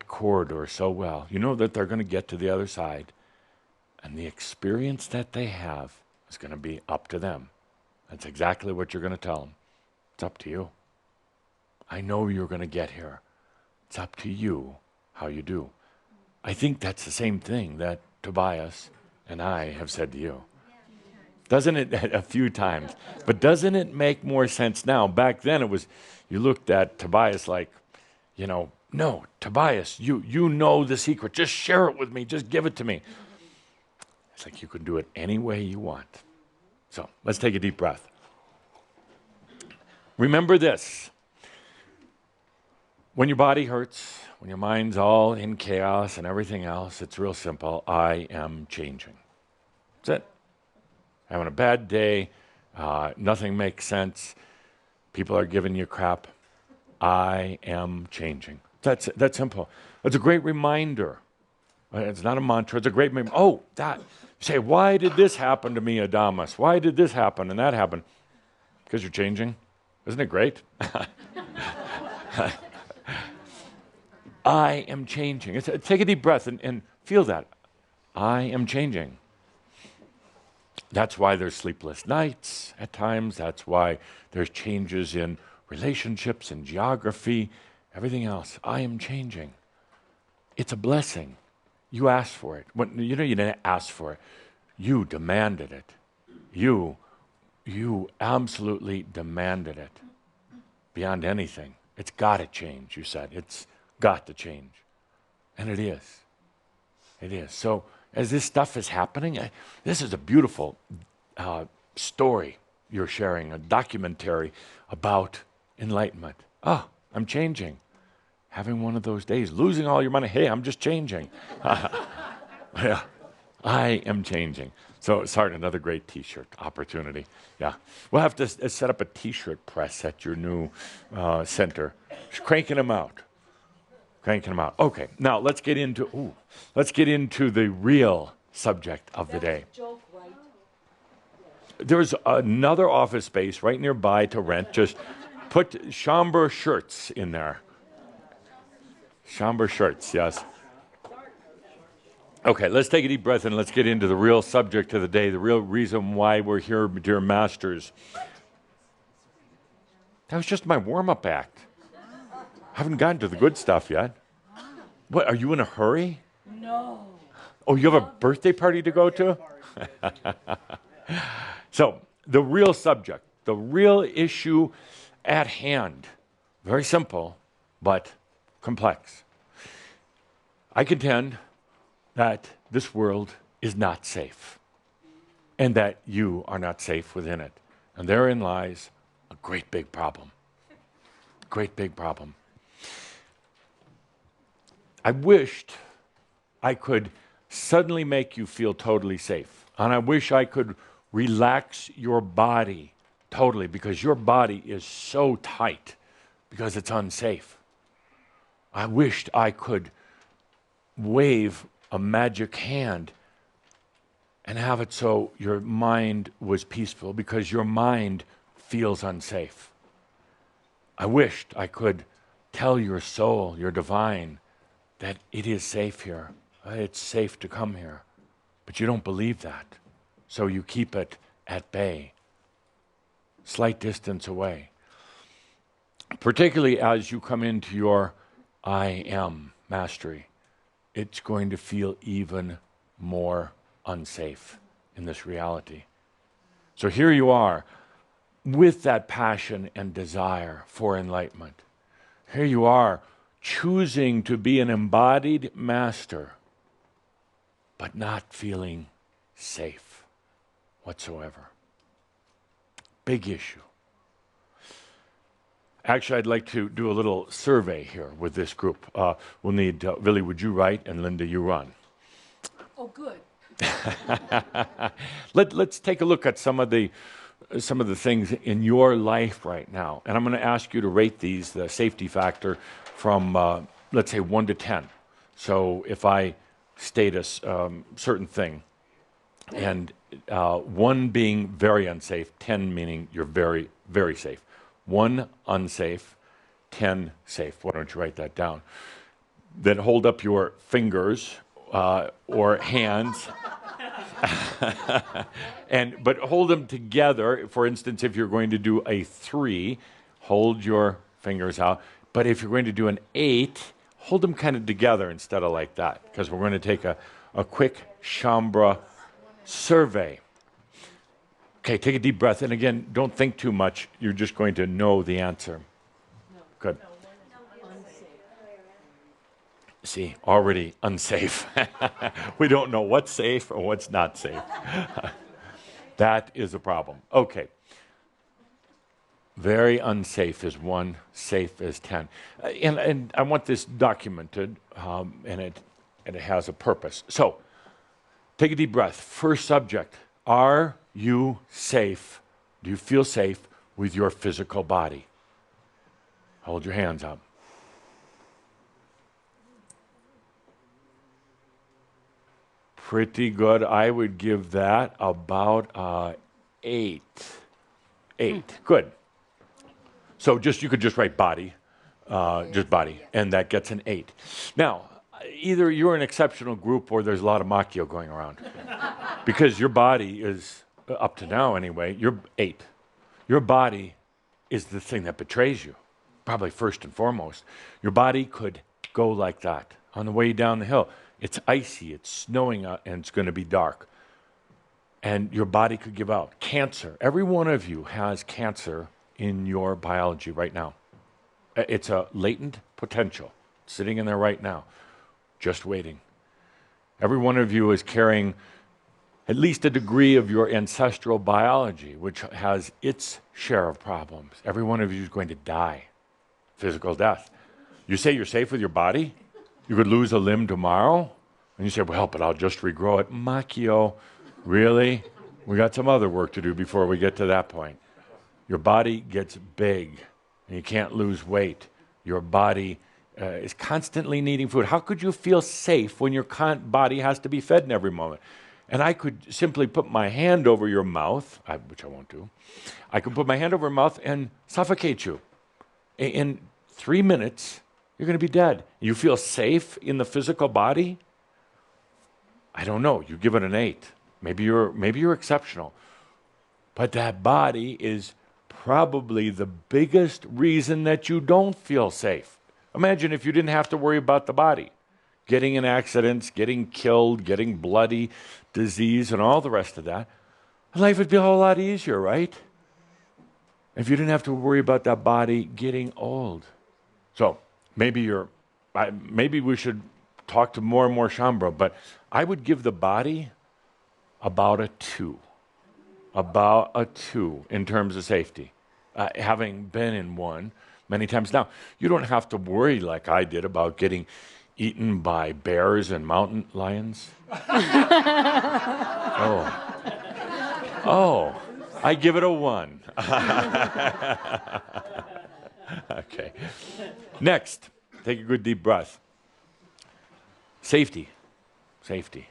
corridor so well. You know that they're going to get to the other side, and the experience that they have is going to be up to them. That's exactly what you're going to tell them. It's up to you. I know you're going to get here. It's up to you how you do. I think that's the same thing that Tobias and I have said to you. Doesn't it? A few times. But doesn't it make more sense now? Back then it was, you looked at Tobias like, no, Tobias, you know the secret. Just share it with me. Just give it to me. It's like you can do it any way you want. So let's take a deep breath. Remember this. When your body hurts, when your mind's all in chaos and everything else, it's real simple. I am changing. That's it. Having a bad day, nothing makes sense, people are giving you crap. I am changing. That's simple. It's a great reminder. It's not a mantra. It's a great reminder. Oh, that. You say, why did this happen to me, Adamus? Why did this happen and that happen? Because you're changing. Isn't it great? I am changing. Take a deep breath and feel that. I am changing. That's why there's sleepless nights at times. That's why there's changes in relationships and geography, everything else. I am changing. It's a blessing. You asked for it. You didn't ask for it. You demanded it. You absolutely demanded it. Beyond anything. It's got to change, you said. It's got to change. And it is. It is. So as this stuff is happening, this is a beautiful story you're sharing, a documentary about enlightenment. Oh, I'm changing. Having one of those days, losing all your money. Hey, I'm just changing. Yeah, I am changing. So, sorry, another great T-shirt opportunity. Yeah, we'll have to set up a T-shirt press at your new center. Just cranking them out. Cranking them out. Okay, now let's get into the real subject of the day. There's another office space right nearby to rent. Just put chambre shirts in there. Chambre shirts, yes. Okay, let's take a deep breath and let's get into the real subject of the day, the real reason why we're here, dear masters. That was just my warm-up act. I haven't gotten to the good stuff yet. What, are you in a hurry? No. Oh, you have a birthday party to go to? So, the real subject, the real issue at hand, very simple, but complex. I contend that this world is not safe, and that you are not safe within it. And therein lies a great big problem. Great big problem. I wished I could suddenly make you feel totally safe. And I wish I could relax your body totally, because your body is so tight because it's unsafe. I wished I could wave a magic hand and have it so your mind was peaceful, because your mind feels unsafe. I wished I could tell your soul, your divine, that it is safe here. It's safe to come here. But you don't believe that. So you keep it at bay, slight distance away. Particularly as you come into your I am mastery, it's going to feel even more unsafe in this reality. So here you are with that passion and desire for enlightenment. Here you are choosing to be an embodied master, but not feeling safe whatsoever. Big issue. Actually, I'd like to do a little survey here with this group. We'll need, Billy, would you write, and Linda, you run. Oh, good. Let's take a look at some of the things in your life right now. And I'm going to ask you to rate these, the safety factor, from, let's say, 1 to 10. So if I state a certain thing, and 1 being very unsafe, 10 meaning you're very, very safe. 1 unsafe, 10 safe. Why don't you write that down? Then hold up your fingers or hands, but hold them together. For instance, if you're going to do a 3, hold your fingers out. But if you're going to do an 8, hold them kind of together instead of like that, because we're going to take a quick Shambra survey. Okay, take a deep breath. And again, don't think too much. You're just going to know the answer. Good. See, already unsafe. We don't know what's safe or what's not safe. That is a problem. Okay. Very unsafe is 1, safe is 10. And I want this documented, and it has a purpose. So, take a deep breath. First subject, are you safe? Do you feel safe with your physical body? Hold your hands up. Pretty good. I would give that about 8. 8. Good. So you could just write body, just body, and that gets an 8. Now, either you're an exceptional group or there's a lot of macchio going around. Because your body is, up to now anyway, you're 8. Your body is the thing that betrays you, probably first and foremost. Your body could go like that on the way down the hill. It's icy, it's snowing out, and it's going to be dark. And your body could give out. Cancer. Every one of you has cancer in your biology right now. It's a latent potential sitting in there right now, just waiting. Every one of you is carrying at least a degree of your ancestral biology, which has its share of problems. Every one of you is going to die, physical death. You say you're safe with your body? You could lose a limb tomorrow? And you say, well, but I'll just regrow it. Macchio, really? We got some other work to do before we get to that point. Your body gets big, and you can't lose weight. Your body is constantly needing food. How could you feel safe when your body has to be fed in every moment? And I could simply put my hand over your mouth, which I won't do. I could put my hand over your mouth and suffocate you. In 3 minutes, you're going to be dead. You feel safe in the physical body? I don't know. You give it an 8. Maybe you're exceptional. But that body is probably the biggest reason that you don't feel safe. Imagine if you didn't have to worry about the body. Getting in accidents, getting killed, getting bloody, disease, and all the rest of that. Life would be a whole lot easier, right? If you didn't have to worry about that body getting old. So maybe we should talk to more and more Shambra, but I would give the body about a 2. About a 2 in terms of safety. Having been in one many times. Now, you don't have to worry like I did about getting eaten by bears and mountain lions. Oh, I give it a 1. Okay. Next, take a good deep breath. Safety. Safety.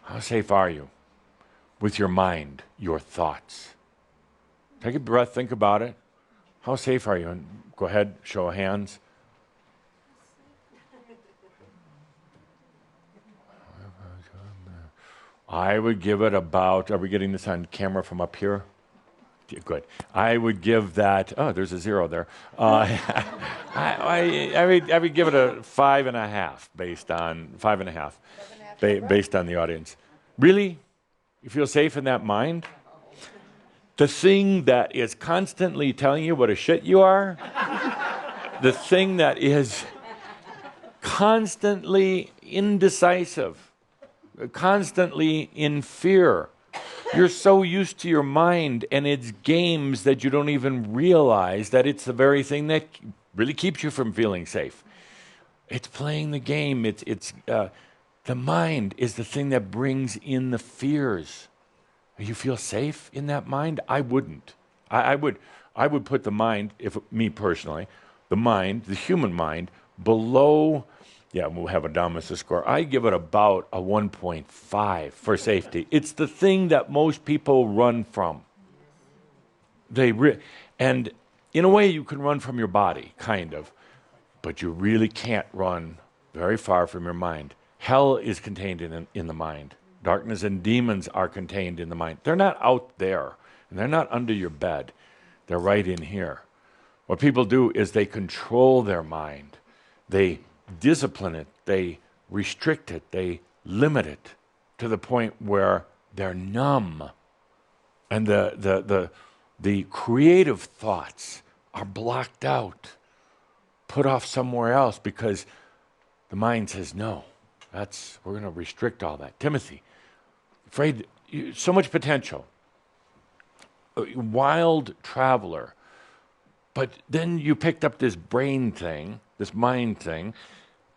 How safe are you with your mind, your thoughts? Take a breath, think about it. How safe are you? And go ahead, show of hands. I would give it about, are we getting this on camera from up here? Good. I would give that, there's a 0 there. I would give it a 5.5 based on, 5.5 based on the audience. Really? You feel safe in that mind? The thing that is constantly telling you what a shit you are, the thing that is constantly indecisive, constantly in fear. You're so used to your mind and its games that you don't even realize that it's the very thing that really keeps you from feeling safe. It's playing the game. The mind is the thing that brings in the fears. You feel safe in that mind? I wouldn't. I would put the mind, me personally, the mind, the human mind, below. Yeah, we'll have Adamus score. I give it about a 1.5 for safety. It's the thing that most people run from. And in a way, you can run from your body, kind of, but you really can't run very far from your mind. Hell is contained in the mind. Darkness and demons are contained in the mind. They're not out there, and they're not under your bed. They're right in here. What people do is they control their mind. They discipline it. They restrict it. They limit it to the point where they're numb. And the creative thoughts are blocked out, put off somewhere else because the mind says, no, we're going to restrict all that. Timothy, afraid, so much potential. A wild traveler. But then you picked up this brain thing, this mind thing,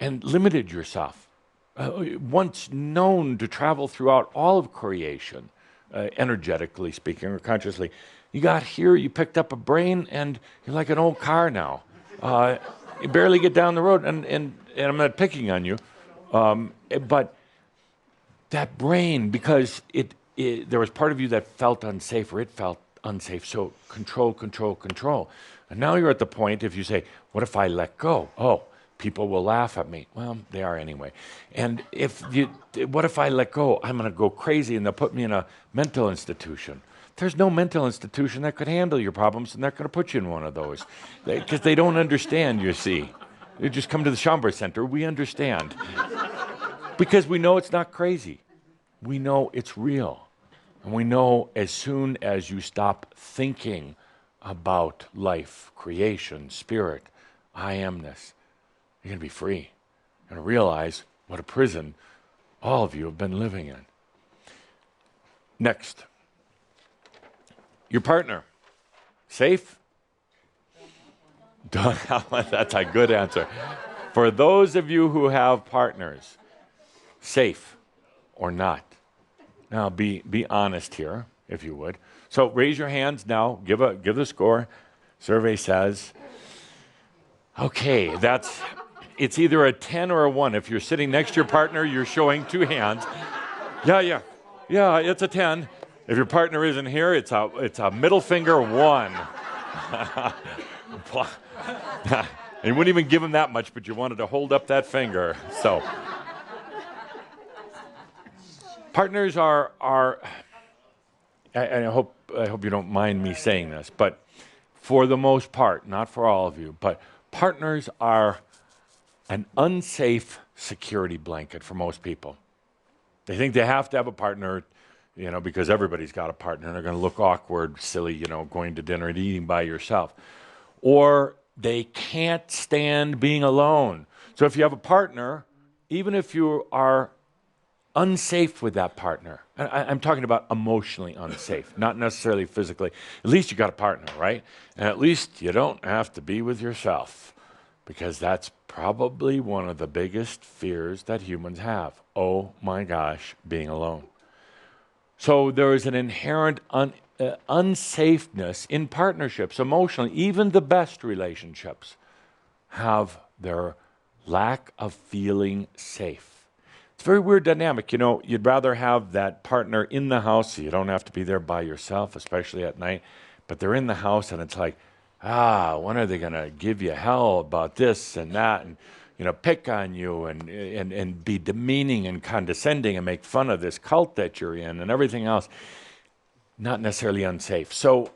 and limited yourself. Once known to travel throughout all of creation, energetically speaking or consciously, you got here, you picked up a brain, and you're like an old car now. You barely get down the road, and I'm not picking on you, but that brain, because there was part of you that felt unsafe, or it felt unsafe, so control, control, control. And now you're at the point, if you say, what if I let go? Oh, people will laugh at me. Well, they are anyway. And what if I let go? I'm going to go crazy and they'll put me in a mental institution. There's no mental institution that could handle your problems, and they're going to put you in one of those. Because they don't understand, you see. You just come to the Schomburg Center, we understand. Because we know it's not crazy. We know it's real. And we know as soon as you stop thinking about life, creation, spirit, I amness, you're going to be free. You're going to realize what a prison all of you have been living in. Next. Your partner. Safe? That's a good answer. For those of you who have partners, safe or not? Now be honest here, if you would. So raise your hands now. Give the score. Survey says, okay, it's either a 10 or a 1. If you're sitting next to your partner, you're showing 2 hands. Yeah, it's a 10. If your partner isn't here, it's a middle finger 1. You wouldn't even give him that much, but you wanted to hold up that finger. So partners are I hope you don't mind me saying this, but for the most part, not for all of you, but partners are an unsafe security blanket for most people. They think they have to have a partner, because everybody's got a partner, and they're going to look awkward, silly, going to dinner and eating by yourself. Or they can't stand being alone. So if you have a partner, even if you are unsafe with that partner, I'm talking about emotionally unsafe, not necessarily physically, at least you got a partner, right? And at least you don't have to be with yourself, because that's probably one of the biggest fears that humans have. Oh my gosh, being alone. So there is an inherent unsafeness in partnerships, emotionally. Even the best relationships have their lack of feeling safe. It's a very weird dynamic. You'd rather have that partner in the house so you don't have to be there by yourself, especially at night. But they're in the house and it's like, when are they going to give you hell about this and that, and pick on you and be demeaning and condescending and make fun of this cult that you're in and everything else. Not necessarily unsafe. So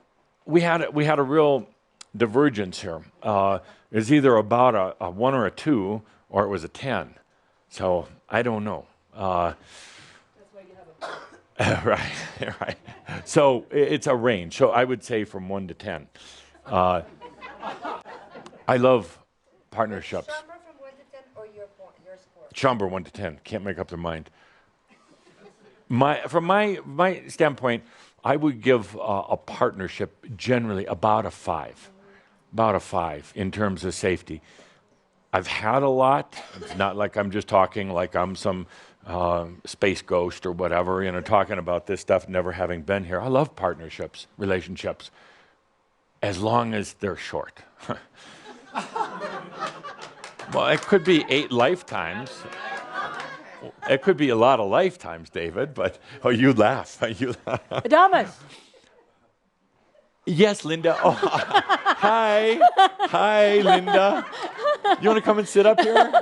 we had a real divergence here. It was either about a 1 or a 2, or it was a 10. So I don't know. That's why you have a right. So it's a range. So I would say from 1 to 10. I love partnerships. Number from 1 to 10 or your score? Chamber 1 to 10. Can't make up their mind. From my standpoint, I would give a partnership generally about a 5. About a 5 in terms of safety. I've had a lot. It's not like I'm just talking like I'm some space ghost or whatever, talking about this stuff, never having been here. I love partnerships, relationships, as long as they're short. Well, it could be 8 lifetimes. It could be a lot of lifetimes, David, but, you laugh. Adamus. Yes, Linda. Oh, hi. Hi, Linda. You want to come and sit up here?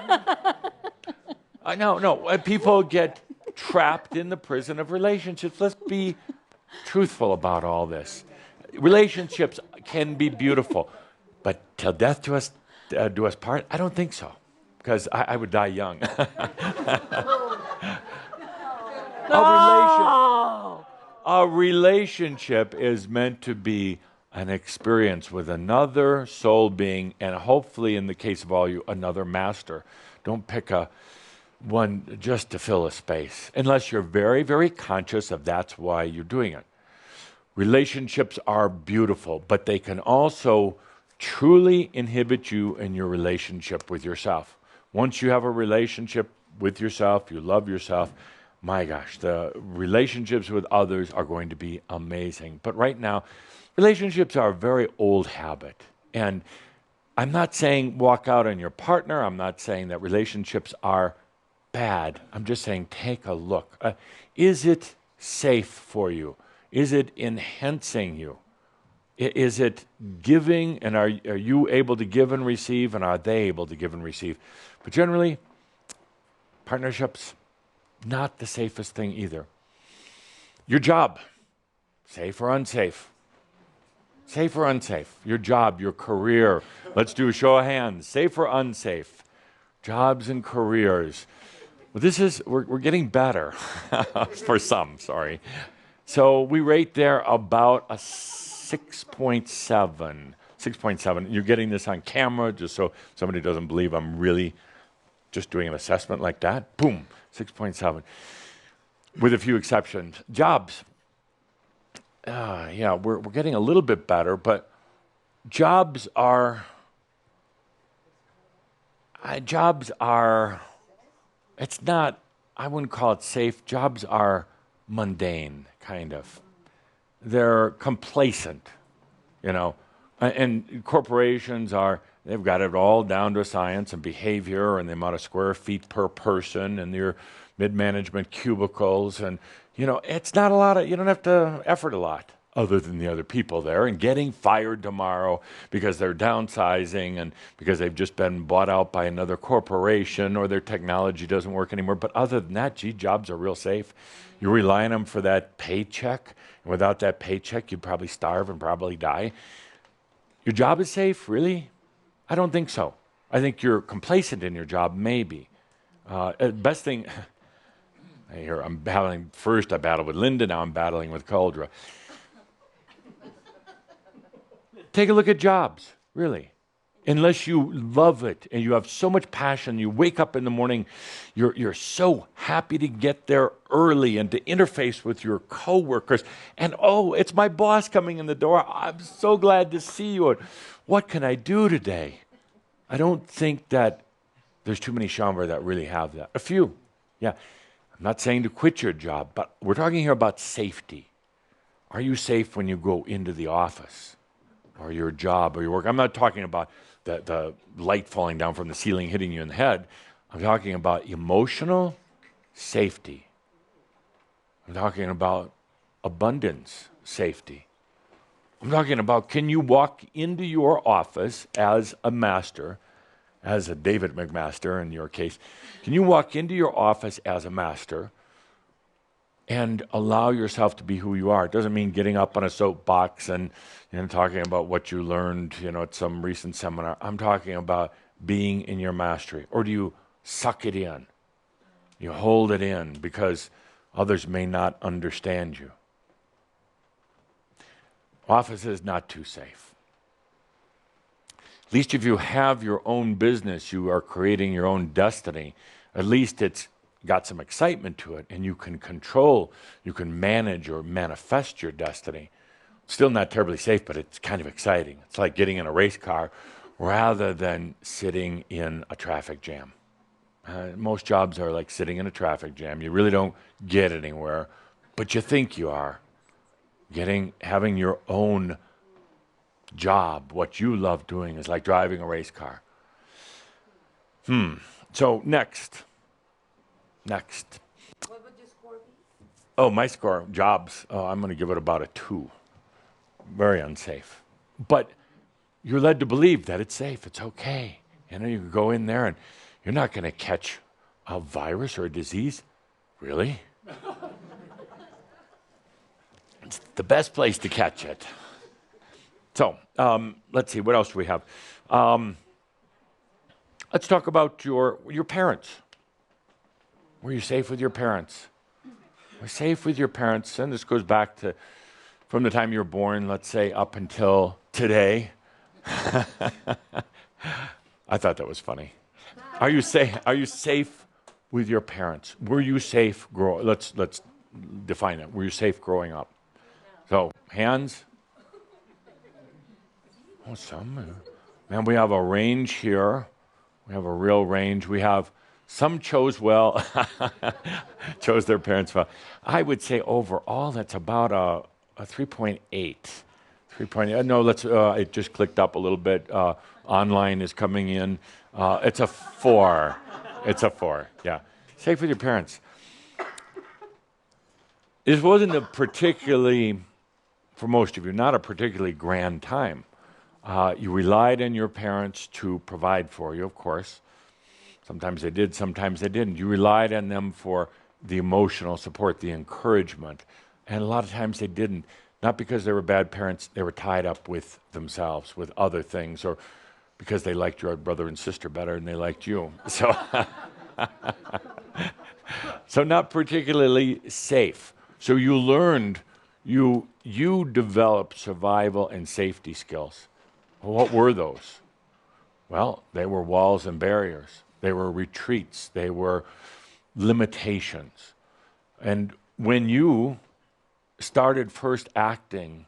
No. People get trapped in the prison of relationships. Let's be truthful about all this. Relationships can be beautiful, but till death do us part? I don't think so, because I would die young. A relationship is meant to be an experience with another soul being, and hopefully, in the case of all you, another master. Don't pick one just to fill a space, unless you're very, very conscious of that's why you're doing it. Relationships are beautiful, but they can also truly inhibit you in your relationship with yourself. Once you have a relationship with yourself, you love yourself, my gosh, the relationships with others are going to be amazing. But right now, relationships are a very old habit. And I'm not saying walk out on your partner. I'm not saying that relationships are bad. I'm just saying take a look. Is it safe for you? Is it enhancing you? Is it giving, and are you able to give and receive, and are they able to give and receive? But generally, partnerships, not the safest thing either. Your job, safe or unsafe? Safe or unsafe? Your job, your career. Let's do a show of hands. Safe or unsafe? Jobs and careers. Well, we're getting better for some, sorry. So we rate there about a 6.7. 6.7. You're getting this on camera just so somebody doesn't believe I'm really just doing an assessment like that. Boom, 6.7. With a few exceptions. Jobs. Yeah, we're getting a little bit better, but jobs are, it's not, I wouldn't call it safe. Jobs are mundane, kind of. They're complacent, and corporations they've got it all down to science and behavior and the amount of square feet per person and their mid-management cubicles. And, it's not a lot you don't have to effort a lot other than the other people there and getting fired tomorrow because they're downsizing and because they've just been bought out by another corporation or their technology doesn't work anymore. But other than that, jobs are real safe. You rely on them for that paycheck. And without that paycheck, you'd probably starve and probably die. Your job is safe, really? I don't think so. I think you're complacent in your job, maybe. Best thing, I battled with Linda, now I'm battling with Cauldra. Take a look at jobs, really. Unless you love it and you have so much passion, you wake up in the morning, you're so happy to get there early and to interface with your coworkers. And it's my boss coming in the door. I'm so glad to see you. What can I do today? I don't think that there's too many Shambhar that really have that. A few, yeah. I'm not saying to quit your job, but we're talking here about safety. Are you safe when you go into the office or your job or your work? I'm not talking about the light falling down from the ceiling hitting you in the head. I'm talking about emotional safety. I'm talking about abundance safety. I'm talking about, can you walk into your office as a master, as a David McMaster in your case, can you walk into your office as a master and allow yourself to be who you are? It doesn't mean getting up on a soapbox and talking about what you learned at some recent seminar. I'm talking about being in your mastery. Or do you suck it in? You hold it in because others may not understand you. Office is not too safe. At least if you have your own business, you are creating your own destiny. At least it's got some excitement to it, and you can control, you can manage or manifest your destiny. Still not terribly safe, but it's kind of exciting. It's like getting in a race car rather than sitting in a traffic jam. Most jobs are like sitting in a traffic jam. You really don't get anywhere, but you think you are. Having your own job, what you love doing, is like driving a race car. So next. What would your score be? Oh, my score, jobs. I'm going to give it about a 2. Very unsafe. But you're led to believe that it's safe. It's okay. You can go in there and you're not going to catch a virus or a disease. Really? It's the best place to catch it. So let's see, what else do we have? Let's talk about your parents. Were you safe with your parents? Were you safe with your parents? And this goes back to from the time you were born, let's say, up until today. I thought that was funny. Are you safe with your parents? Were you safe let's define it. Were you safe growing up? So, hands. Oh, some. Man, we have a range here. We have a real range. We have some chose well, chose their parents well. I would say overall that's about a 3.8. 3.8. No, it just clicked up a little bit. Online is coming in. It's a 4. It's a 4, yeah. Safe with your parents. This wasn't a particularly, for most of you, not a particularly grand time. You relied on your parents to provide for you, of course. Sometimes they did, sometimes they didn't. You relied on them for the emotional support, the encouragement. And a lot of times they didn't. Not because they were bad parents, they were tied up with themselves, with other things, or because they liked your brother and sister better than they liked you. So, so not particularly safe. So you learned, you developed survival and safety skills. Well, what were those? Well, they were walls and barriers. They were retreats. They were limitations. And when you started first acting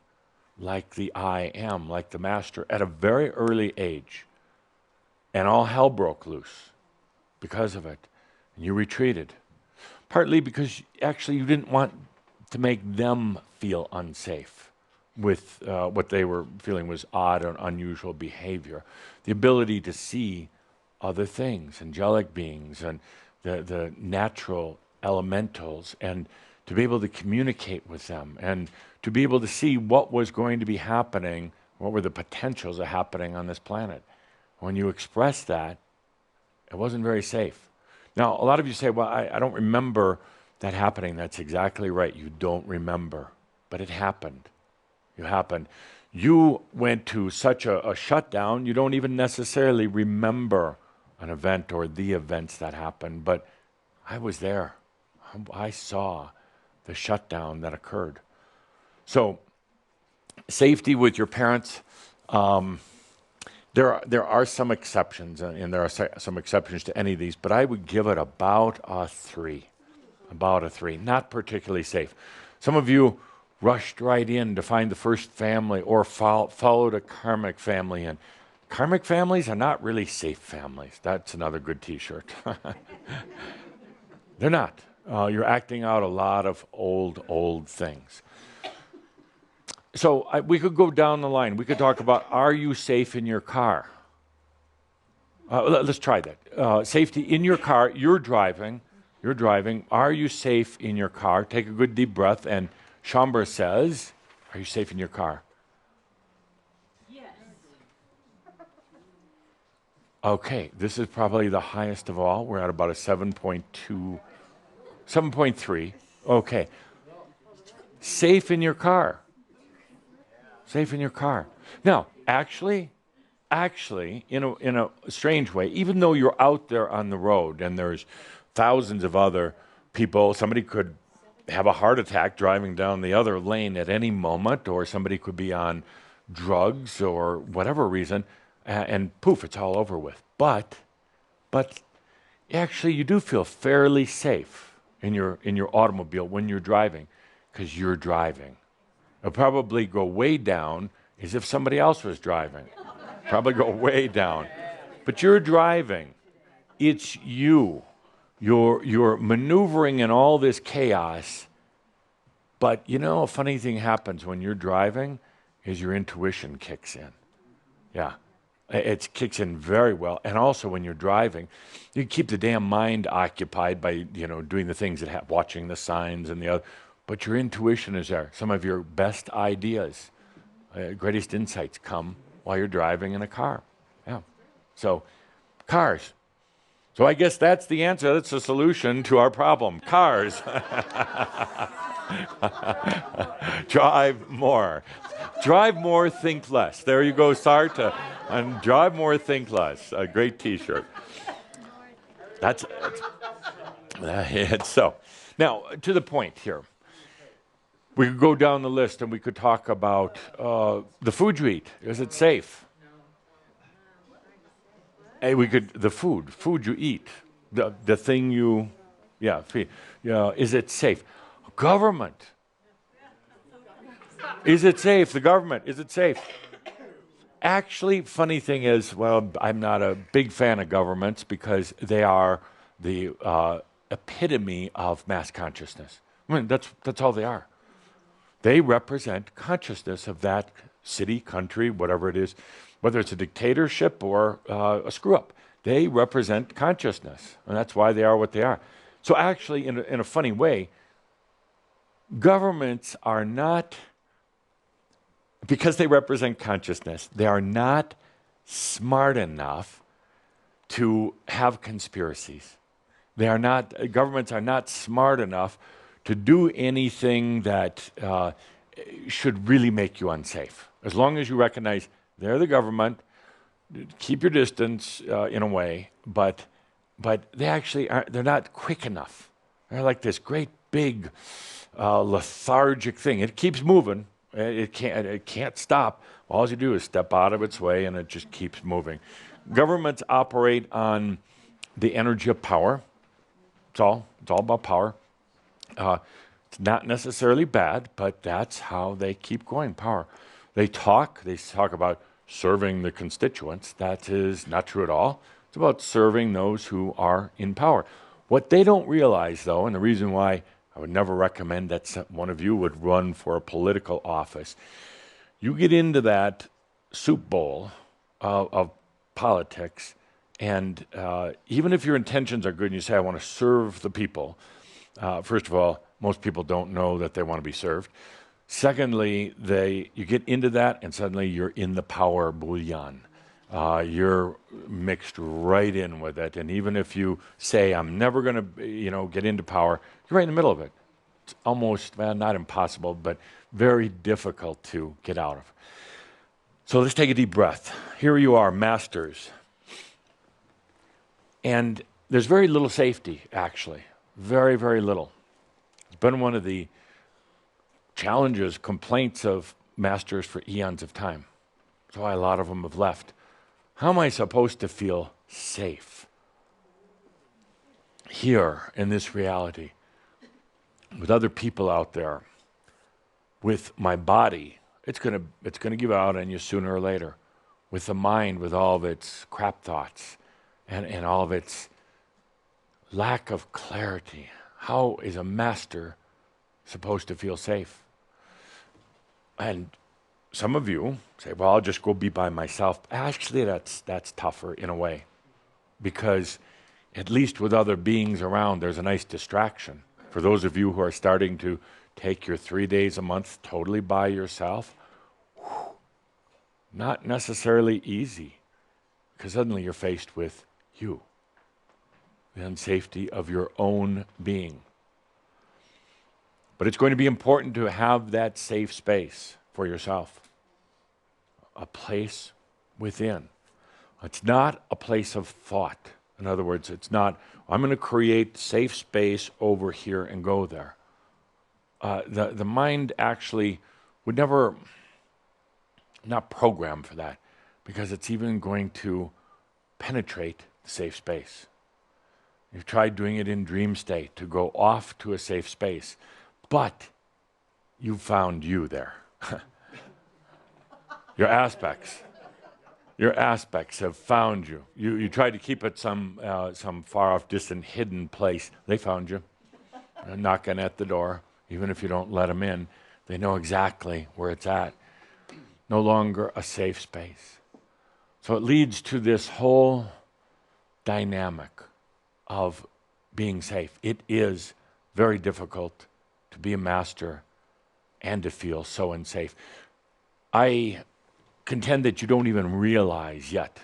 like the I am, like the master, at a very early age, and all hell broke loose because of it, and you retreated, partly because actually you didn't want to make them feel unsafe with what they were feeling was odd or unusual behavior. The ability to see other things, angelic beings, and the natural elementals, and to be able to communicate with them, and to be able to see what was going to be happening, what were the potentials of happening on this planet. When you expressed that, it wasn't very safe. Now, a lot of you say, well, I don't remember that happening. That's exactly right. You don't remember, but it happened. It happened. You went to such a shutdown, you don't even necessarily remember an event or the events that happened, but I was there. I saw the shutdown that occurred. So, safety with your parents, there are some exceptions, and there are some exceptions to any of these, but I would give it about a 3. About a 3. Not particularly safe. Some of you rushed right in to find the first family or followed a karmic family in. Karmic families are not really safe families. That's another good t-shirt. They're not. You're acting out a lot of old things. So we could go down the line. We could talk about, are you safe in your car? Let's try that. Safety in your car. You're driving. Are you safe in your car? Take a good deep breath. And Shambhar says, are you safe in your car? Yes. Okay, this is probably the highest of all. We're at about a 7.2, 7.3. Okay. Safe in your car. Safe in your car. Now, actually, in a strange way, even though you're out there on the road and there's thousands of other people, somebody could have a heart attack driving down the other lane at any moment, or somebody could be on drugs or whatever reason, and poof, it's all over with. But actually, you do feel fairly safe in your automobile when you're driving, because you're driving. It'll probably go way down as if somebody else was driving. Probably go way down. But you're driving. It's you. You're maneuvering in all this chaos. But you know, a funny thing happens when you're driving is your intuition kicks in. Yeah. It kicks in very well. And also when you're driving, you keep the damn mind occupied by, doing the things that watching the signs and the other. But your intuition is there. Some of your best ideas, greatest insights come while you're driving in a car. Yeah. So, cars. So I guess that's the answer. That's the solution to our problem. Cars. Drive more. Drive more, think less. There you go, Sarta. And drive more, think less. A great T-shirt. That's so. Now, to the point here. We could go down the list and we could talk about the food you eat. Is it safe? Hey, the food you eat, the thing you, feed. Is it safe? Government. Is it safe? The government, is it safe? Actually, funny thing is, well, I'm not a big fan of governments because they are the epitome of mass consciousness. I mean, that's all they are. They represent consciousness of that city, country, whatever it is, whether it's a dictatorship or a screw-up. They represent consciousness, and that's why they are what they are. So actually, in a funny way, governments are not, because they represent consciousness, they are not smart enough to have conspiracies. Governments are not smart enough to do anything that should really make you unsafe. As long as you recognize they're the government, keep your distance in a way, but they actually they're not quick enough. They're like this great big lethargic thing. It keeps moving. It can't stop. All you do is step out of its way, and it just keeps moving. Governments operate on the energy of power. It's all about power. It's not necessarily bad, but that's how they keep going, power. They talk about serving the constituents. That is not true at all. It's about serving those who are in power. What they don't realize, though, and the reason why I would never recommend that one of you would run for a political office, you get into that soup bowl of politics, and even if your intentions are good and you say, I want to serve the people, first of all, most people don't know that they want to be served. Secondly, you get into that and suddenly you're in the power bouillon. You're mixed right in with it. And even if you say, I'm never going to get into power, you're right in the middle of it. It's almost, not impossible, but very difficult to get out of. So let's take a deep breath. Here you are, masters. And there's very little safety, actually. Very, very little. It's been one of the challenges, complaints of masters for eons of time. That's why a lot of them have left. How am I supposed to feel safe here in this reality with other people out there, with my body? It's gonna give out on you sooner or later. With the mind, with all of its crap thoughts and all of its lack of clarity. How is a master supposed to feel safe? And some of you say, well, I'll just go be by myself. Actually, that's tougher in a way, because at least with other beings around, there's a nice distraction. For those of you who are starting to take your 3 days a month totally by yourself, not necessarily easy, because suddenly you're faced with you, the unsafety of your own being. But it's going to be important to have that safe space for yourself, a place within. It's not a place of thought. In other words, it's not, I'm going to create safe space over here and go there. The mind actually would never, not program for that, because it's even going to penetrate the safe space. You've tried doing it in dream state, to go off to a safe space, but you found you there. Your aspects have found you. You tried to keep it some far off, distant, hidden place. They found you. They're knocking at the door. Even if you don't let them in, they know exactly where it's at. No longer a safe space. So it leads to this whole dynamic of being safe. It is very difficult to be a master and to feel so unsafe. I contend that you don't even realize yet.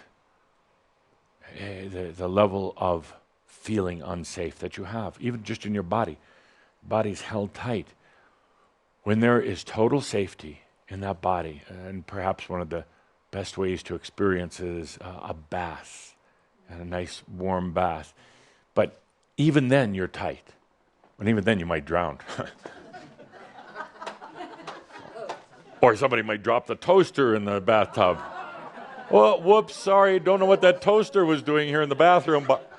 the level of feeling unsafe that you have, even just in your body. Body's held tight. When there is total safety in that body, and perhaps one of the best ways to experience it is a bath, and a nice warm bath. But even then, you're tight. And even then, you might drown. Or somebody might drop the toaster in the bathtub. Oh, whoops, sorry, don't know what that toaster was doing here in the bathroom, but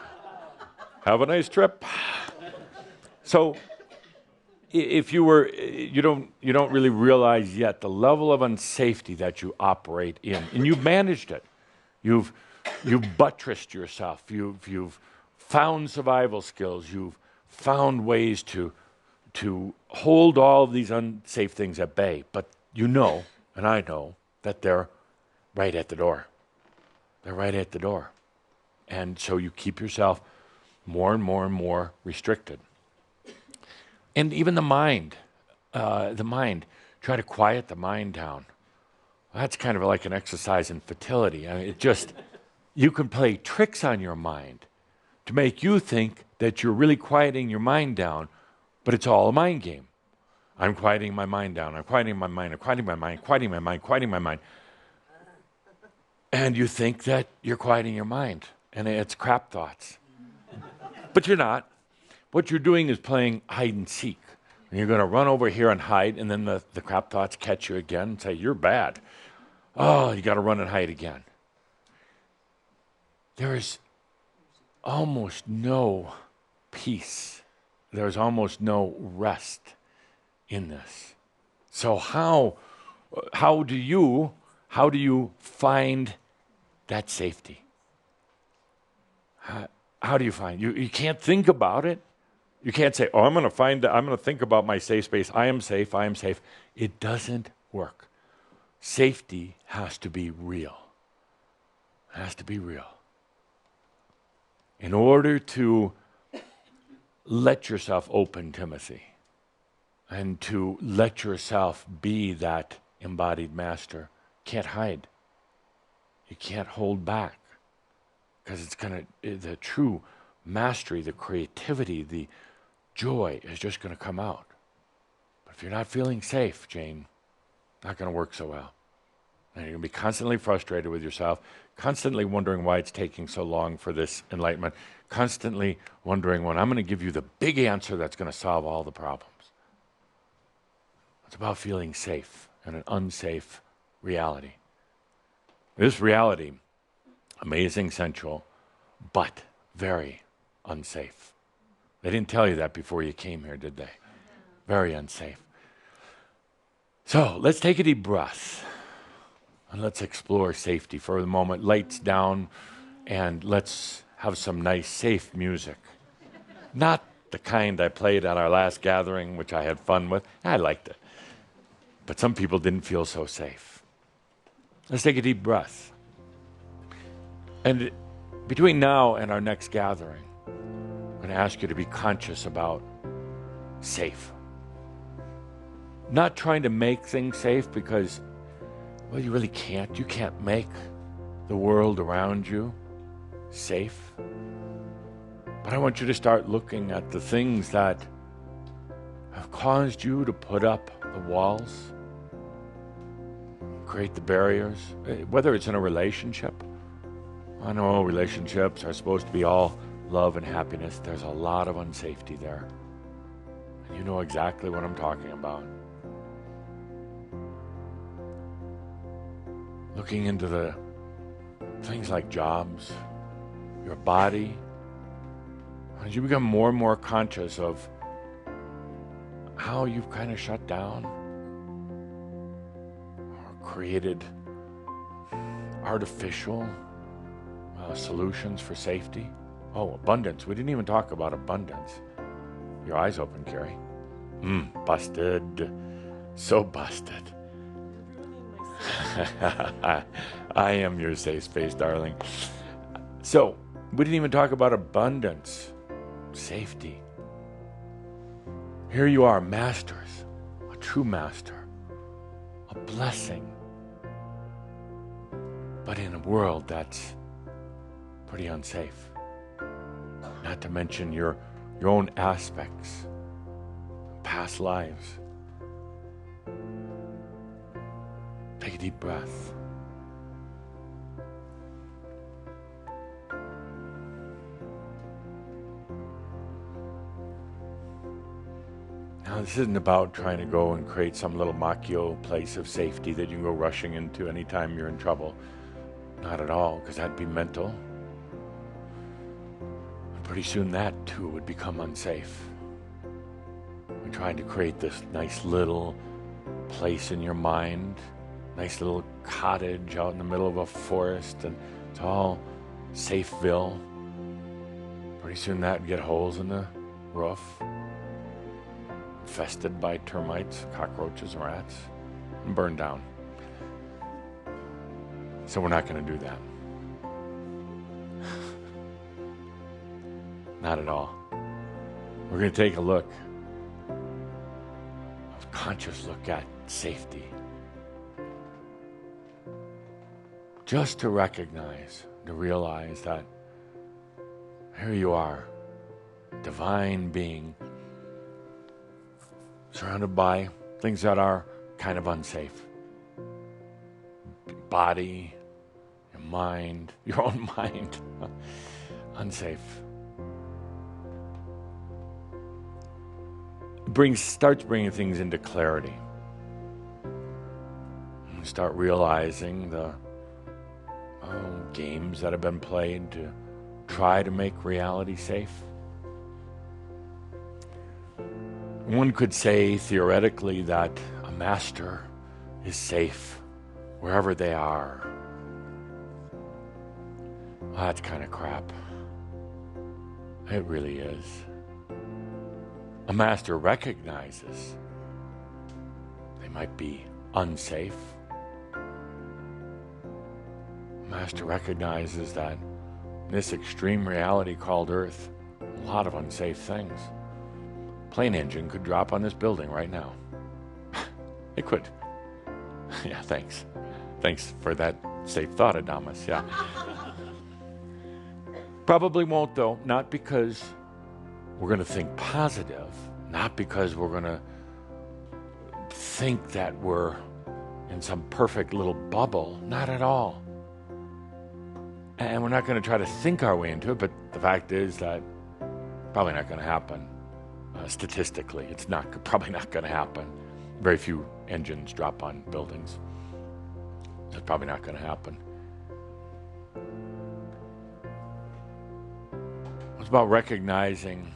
have a nice trip. So, if you don't really realize yet the level of unsafety that you operate in, and you've managed it. You've buttressed yourself. You've found survival skills. You've found ways to hold all of these unsafe things at bay. But you know, and I know, that they're right at the door. They're right at the door. And so you keep yourself more and more and more restricted. And even the mind, try to quiet the mind down. That's kind of like an exercise in fertility. I mean, you can play tricks on your mind to make you think that you're really quieting your mind down, but it's all a mind game. I'm quieting my mind down. I'm quieting my mind. I'm quieting my mind, quieting my mind, quieting my mind. And you think that you're quieting your mind, and it's crap thoughts. But you're not. What you're doing is playing hide and seek. And you're going to run over here and hide, and then the crap thoughts catch you again and say, you're bad. Oh, you got to run and hide again. There is almost no peace. There's almost no rest in this. So how do you find that safety? How do you find you can't think about it. You can't say, I'm going to think about my safe space. I am safe. It doesn't work. Safety has to be real. It has to be real. In order to let yourself open, Timothy, and to let yourself be that embodied master, you can't hide. You can't hold back. Because the true mastery, the creativity, the joy is just going to come out. But if you're not feeling safe, Jane, not going to work so well. And you're going to be constantly frustrated with yourself, constantly wondering why it's taking so long for this enlightenment, constantly wondering when I'm going to give you the big answer that's going to solve all the problems. It's about feeling safe in an unsafe reality. This reality, amazing, sensual, but very unsafe. They didn't tell you that before you came here, did they? Very unsafe. So let's take a deep breath and let's explore safety for the moment. Lights down, and let's have some nice, safe music. Not the kind I played at our last gathering, which I had fun with. I liked it. But some people didn't feel so safe. Let's take a deep breath. And between now and our next gathering, I'm going to ask you to be conscious about safe. Not trying to make things safe because, well, you really can't. You can't make the world around you safe. But I want you to start looking at the things that have caused you to put up the walls, create the barriers, whether it's in a relationship. I know relationships are supposed to be all love and happiness. There's a lot of unsafety there. And you know exactly what I'm talking about. Looking into the things like jobs, your body, as you become more and more conscious of how you've kind of shut down or created artificial solutions for safety. Oh, abundance. We didn't even talk about abundance. Your eyes open, Carrie. Busted. So busted. I am your safe space, darling. So, we didn't even talk about abundance, safety. Here you are, masters, a true master, a blessing, but in a world that's pretty unsafe. Not to mention your own aspects, past lives. Take a deep breath. Now, this isn't about trying to go and create some little Makio place of safety that you can go rushing into anytime you're in trouble. Not at all, because that'd be mental. And pretty soon that, too, would become unsafe. We're trying to create this nice little place in your mind, nice little cottage out in the middle of a forest, and it's all Safeville. Pretty soon that would get holes in the roof, infested by termites, cockroaches, and rats, and burned down. So we're not going to do that. Not at all. We're going to take a look, a conscious look at safety. Just to recognize, to realize that here you are, divine being, surrounded by things that are kind of unsafe. Body, your mind, your own mind, unsafe. Starts bringing things into clarity. You start realizing the games that have been played to try to make reality safe. One could say theoretically that a master is safe wherever they are. Well, that's kind of crap. It really is. A master recognizes they might be unsafe. A master recognizes that in this extreme reality called Earth, a lot of unsafe things. Plane engine could drop on this building right now. It could. Yeah, thanks. Thanks for that safe thought, Adamus. Yeah. Probably won't, though, not because we're going to think positive, not because we're going to think that we're in some perfect little bubble, not at all. And we're not going to try to think our way into it, but the fact is that probably not going to happen. Statistically, it's probably not going to happen. Very few engines drop on buildings. It's probably not going to happen. It's about recognizing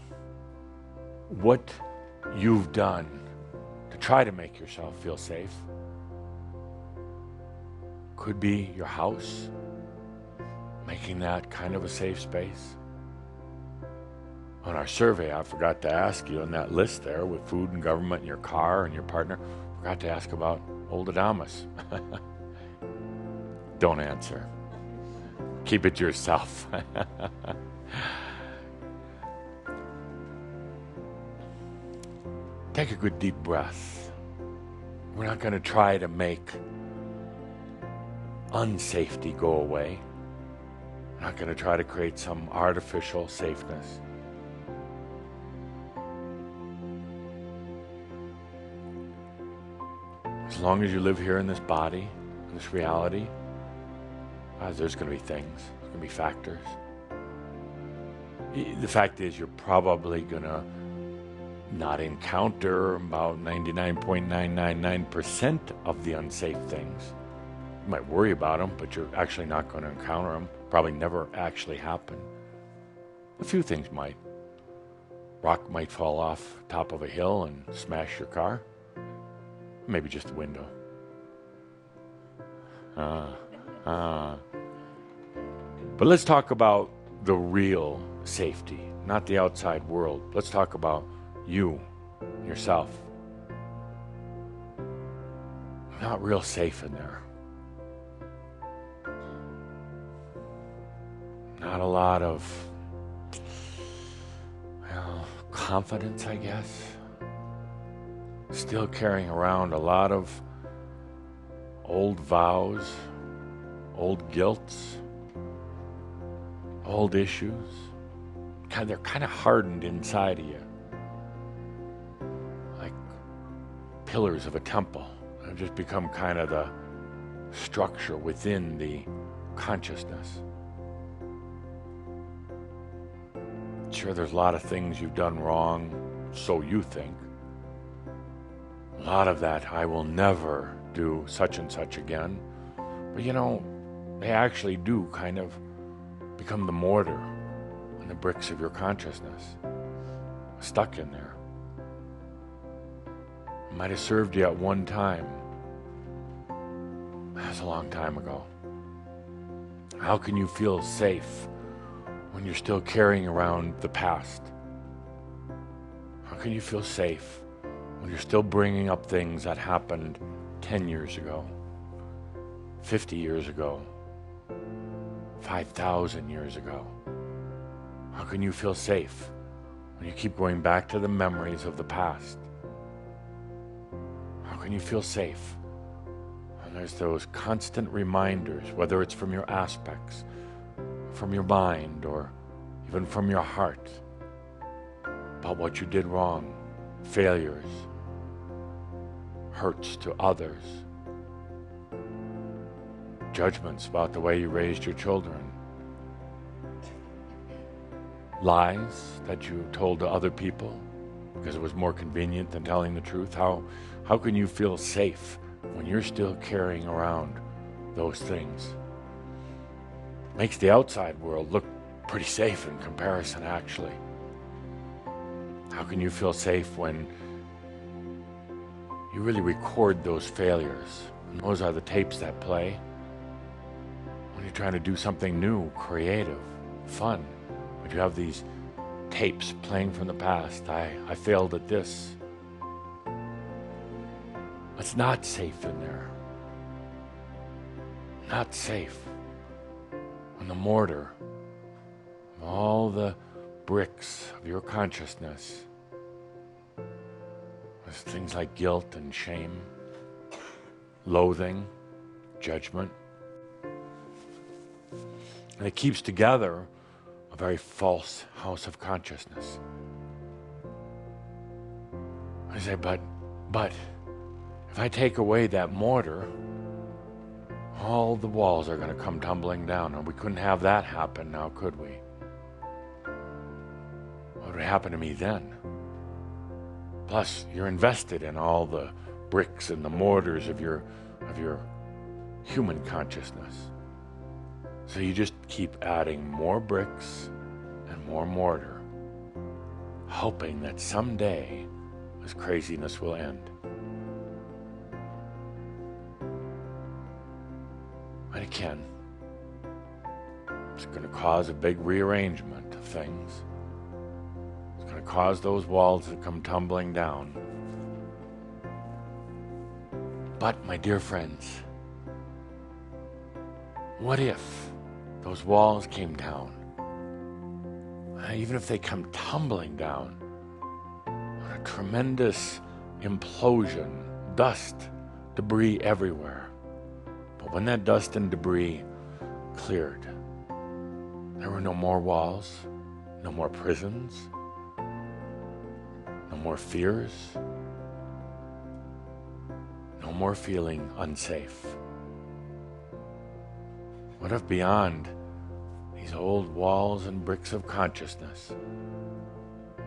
what you've done to try to make yourself feel safe. Could be your house, making that kind of a safe space. On our survey, I forgot to ask you on that list there with food and government and your car and your partner, forgot to ask about old Adamus. Don't answer. Keep it to yourself. Take a good deep breath. We're not going to try to make unsafety go away. We're not going to try to create some artificial safeness. As long as you live here in this body, in this reality, there's going to be things, there's going to be factors. The fact is, you're probably going to not encounter about 99.999% of the unsafe things. You might worry about them, but you're actually not going to encounter them. Probably never actually happen. A few things might. Rock might fall off top of a hill and smash your car. Maybe just the window. But let's talk about the real safety, not the outside world. Let's talk about you, yourself. Not real safe in there. Not a lot of, confidence, I guess. Still carrying around a lot of old vows, old guilts, old issues. They're kind of hardened inside of you, like pillars of a temple. They've just become kind of the structure within the consciousness. Sure, there's a lot of things you've done wrong, so you think. A lot of that, I will never do such and such again. But they actually do kind of become the mortar and the bricks of your consciousness, stuck in there. It might have served you at one time. That's a long time ago. How can you feel safe when you're still carrying around the past? How can you feel safe when you're still bringing up things that happened 10 years ago, 50 years ago, 5,000 years ago? How can you feel safe when you keep going back to the memories of the past? How can you feel safe when there's those constant reminders, whether it's from your aspects, from your mind, or even from your heart, about what you did wrong, failures, hurts to others, judgments about the way you raised your children, lies that you told to other people because it was more convenient than telling the truth? How can you feel safe when you're still carrying around those things? Makes the outside world look pretty safe in comparison, actually. How can you feel safe when you really record those failures? And those are the tapes that play when you're trying to do something new, creative, fun. But you have these tapes playing from the past. I failed at this. It's not safe in there. Not safe. When the mortar of all the bricks of your consciousness, there's things like guilt and shame, loathing, judgment, and it keeps together a very false house of consciousness. I say, but if I take away that mortar, all the walls are going to come tumbling down, and we couldn't have that happen now, could we? What would happen to me then? Plus, you're invested in all the bricks and the mortars of your human consciousness. So you just keep adding more bricks and more mortar, hoping that someday this craziness will end. And it can. It's going to cause a big rearrangement of things. It's going to cause those walls to come tumbling down. But, my dear friends, what if those walls came down? Even if they come tumbling down, what a tremendous implosion, dust, debris everywhere. But when that dust and debris cleared, there were no more walls, no more prisons, no more fears, no more feeling unsafe. What if beyond these old walls and bricks of consciousness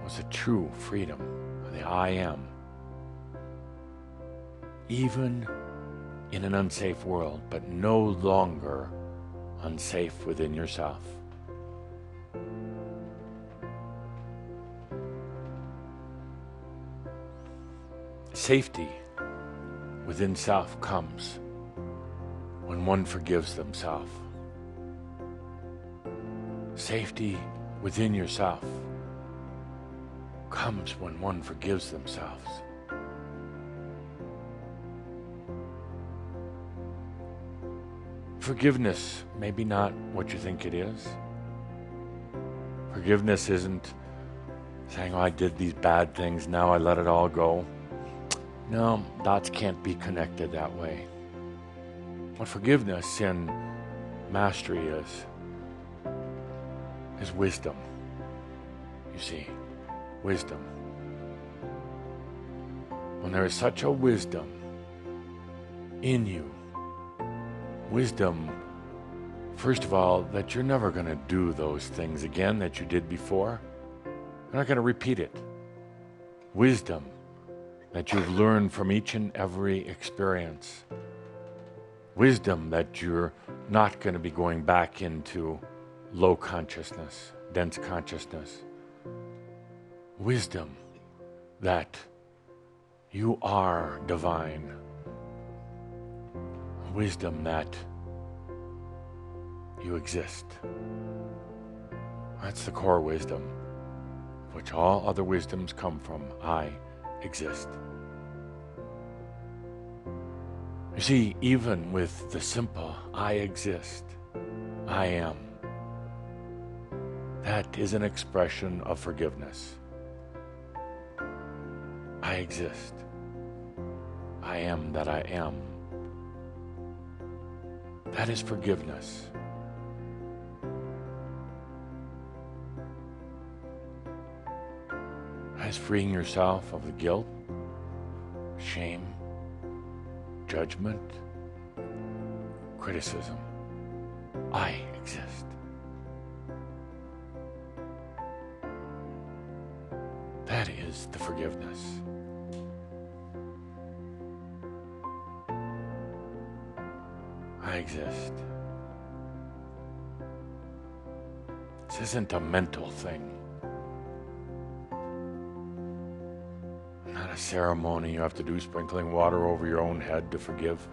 was a true freedom of the I am? Even in an unsafe world, but no longer unsafe within yourself. Safety within self comes when one forgives themselves. Safety within yourself comes when one forgives themselves. Forgiveness may be not what you think it is. Forgiveness isn't saying, oh, I did these bad things, now I let it all go. No, dots can't be connected that way. What forgiveness in mastery is wisdom. You see, wisdom. When there is such a wisdom in you, wisdom, first of all, that you're never going to do those things again that you did before. You're not going to repeat it. Wisdom that you've learned from each and every experience. Wisdom that you're not going to be going back into low consciousness, dense consciousness. Wisdom that you are divine. Wisdom that you exist. That's the core wisdom, which all other wisdoms come from. I exist. You see, even with the simple, I exist, I am, that is an expression of forgiveness. I exist. I am that I am. That is forgiveness. That is freeing yourself of the guilt, shame, judgment, criticism. I exist. That is the forgiveness. I exist. This isn't a mental thing. Not a ceremony you have to do, sprinkling water over your own head to forgive.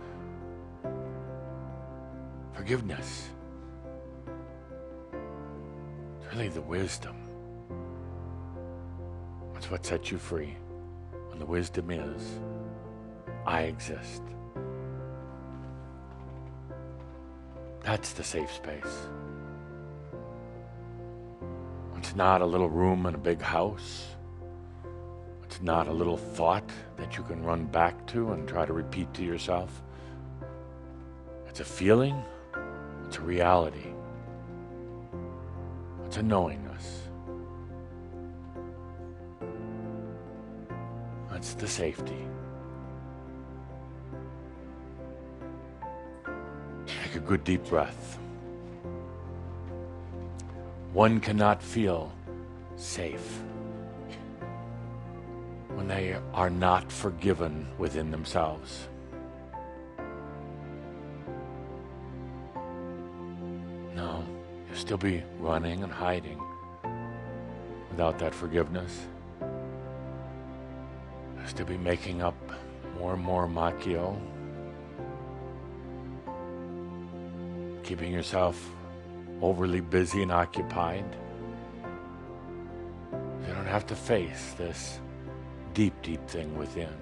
Forgiveness. It's really the wisdom. That's what sets you free. And the wisdom is, I exist. That's the safe space. It's not a little room in a big house. It's not a little thought that you can run back to and try to repeat to yourself. It's a feeling. It's a reality. It's a knowingness. That's the safety. Take a good deep breath. One cannot feel safe when they are not forgiven within themselves. No, you'll still be running and hiding without that forgiveness. You'll still be making up more and more macchio, keeping yourself overly busy and occupied. You don't have to face this deep, deep thing within.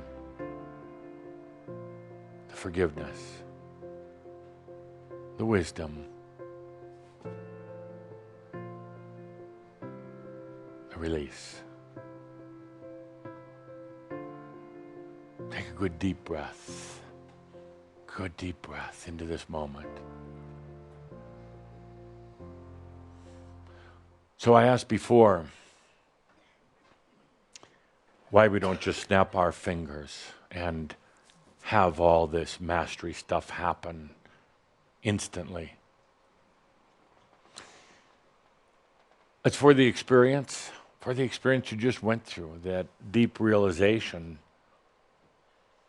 The forgiveness, the wisdom, the release. Take a good deep breath. Good deep breath into this moment. So I asked before why we don't just snap our fingers and have all this mastery stuff happen instantly. It's for the experience you just went through, that deep realization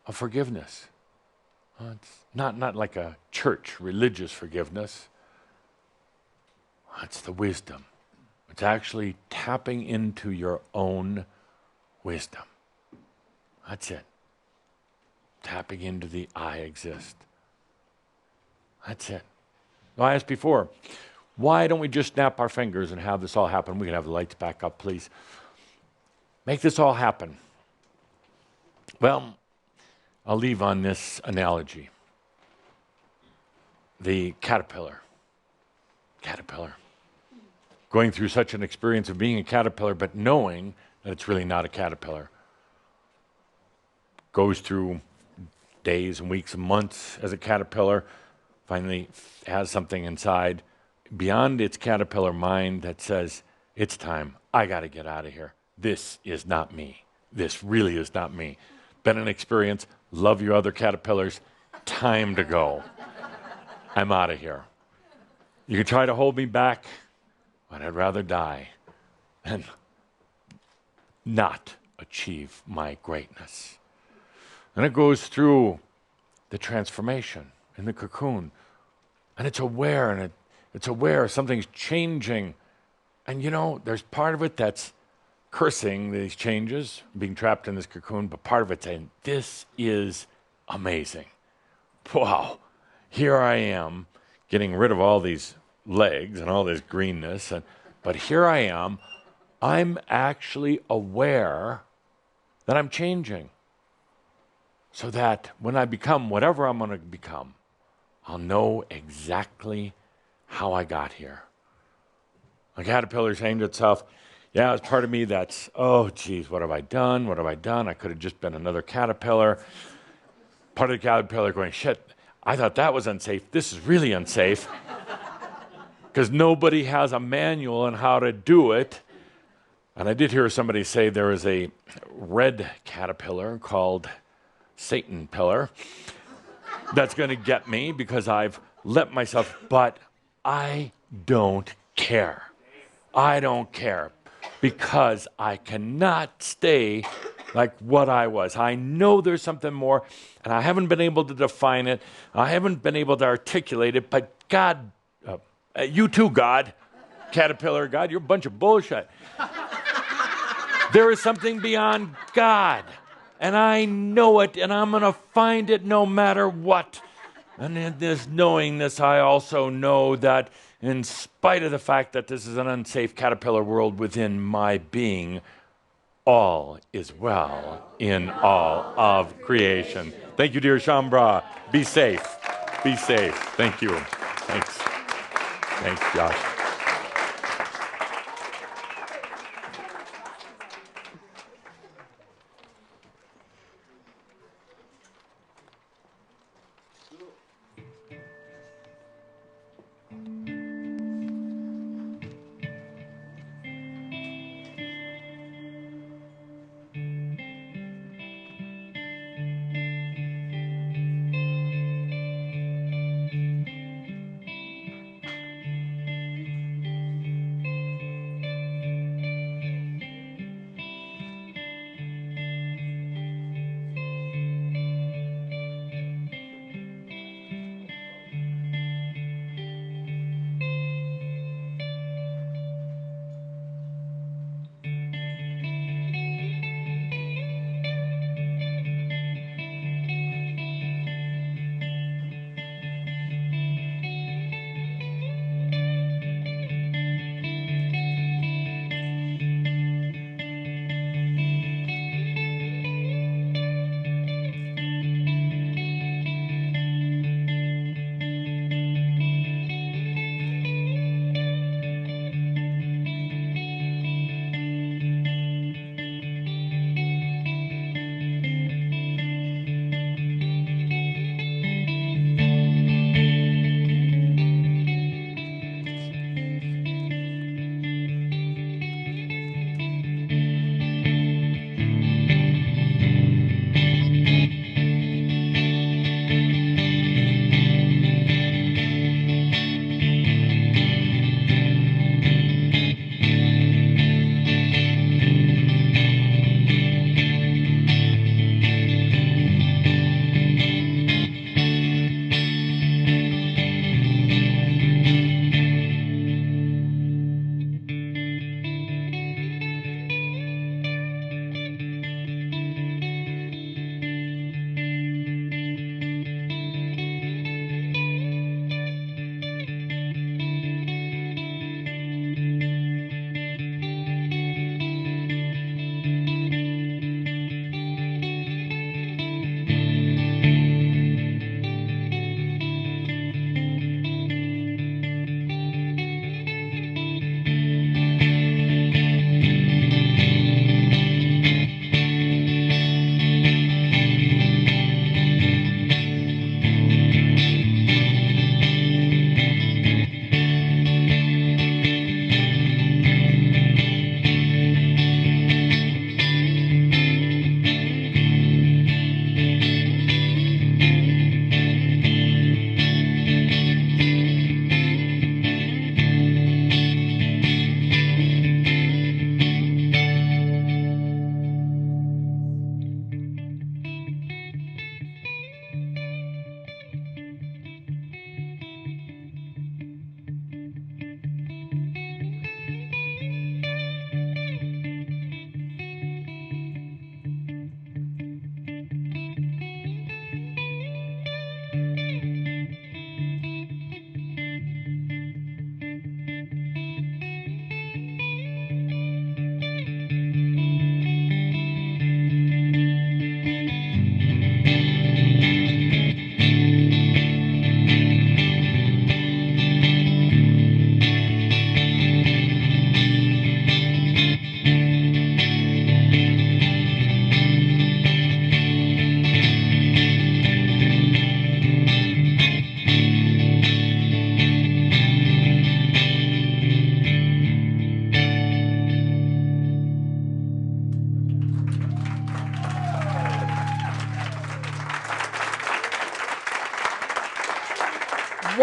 of forgiveness. It's not like a church religious forgiveness. It's the wisdom. It's actually tapping into your own wisdom. That's it. Tapping into the I exist. That's it. Well, I asked before, why don't we just snap our fingers and have this all happen? We can have the lights back up, please. Make this all happen. Well, I'll leave on this analogy. The caterpillar. Going through such an experience of being a caterpillar, but knowing that it's really not a caterpillar. Goes through days and weeks and months as a caterpillar, finally has something inside, beyond its caterpillar mind that says, it's time, I got to get out of here. This is not me. This really is not me. Been an experience, love your other caterpillars, time to go. I'm out of here. You can try to hold me back, but I'd rather die than not achieve my greatness. And it goes through the transformation in the cocoon. And it's aware, and it's aware something's changing. And you know, there's part of it that's cursing these changes, being trapped in this cocoon, but part of it's saying, this is amazing. Wow, here I am getting rid of all these legs and all this greenness, but here I am, I'm actually aware that I'm changing. So that when I become whatever I'm going to become, I'll know exactly how I got here. A caterpillar saying to itself, yeah, there's part of me that's, oh, geez, what have I done? What have I done? I could have just been another caterpillar. Part of the caterpillar going, shit, I thought that was unsafe. This is really unsafe. Because nobody has a manual on how to do it. And I did hear somebody say there is a red caterpillar called Satan pillar that's going to get me because I've let myself, but I don't care. I don't care because I cannot stay like what I was. I know there's something more, and I haven't been able to define it. I haven't been able to articulate it, but God, you too, God, caterpillar God, you're a bunch of bullshit. There is something beyond God. And I know it, and I'm going to find it no matter what. And in this knowing this, I also know that in spite of the fact that this is an unsafe caterpillar world within my being, all is well in all of creation. Thank you, dear Shambra. Be safe. Be safe. Thank you. Thanks. Thanks, Josh.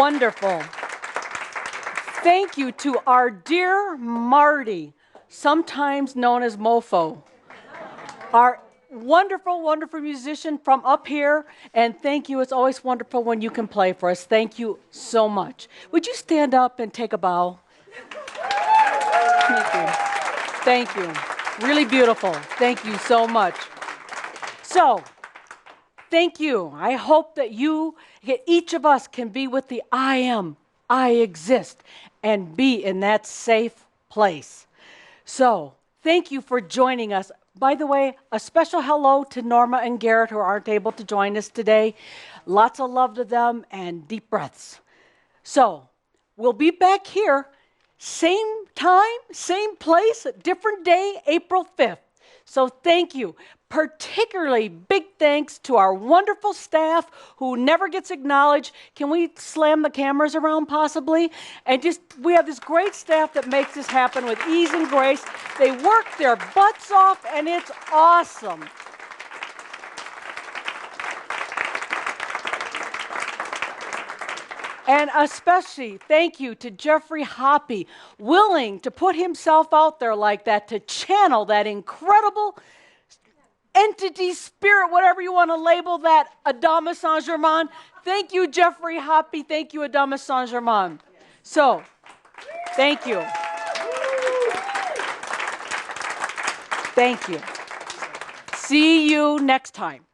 Wonderful. Thank you to our dear Marty, sometimes known as Mofo, our wonderful, wonderful musician from up here. And thank you. It's always wonderful when you can play for us. Thank you so much. Would you stand up and take a bow? Thank you. Thank you. Really beautiful. Thank you so much. So, thank you. I hope that each of us can be with the I am, I exist, and be in that safe place. So, thank you for joining us. By the way, a special hello to Norma and Garrett who aren't able to join us today. Lots of love to them and deep breaths. So, we'll be back here, same time, same place, different day, April 5th. So thank you. Particularly big thanks to our wonderful staff who never gets acknowledged. Can we slam the cameras around possibly? And we have this great staff that makes this happen with ease and grace. They work their butts off and it's awesome. And especially thank you to Jeffrey Hoppy, willing to put himself out there like that to channel that incredible entity, spirit, whatever you want to label that, Adamus Saint-Germain. Thank you, Jeffrey Hoppy. Thank you, Adamus Saint-Germain. So, thank you. Thank you. See you next time.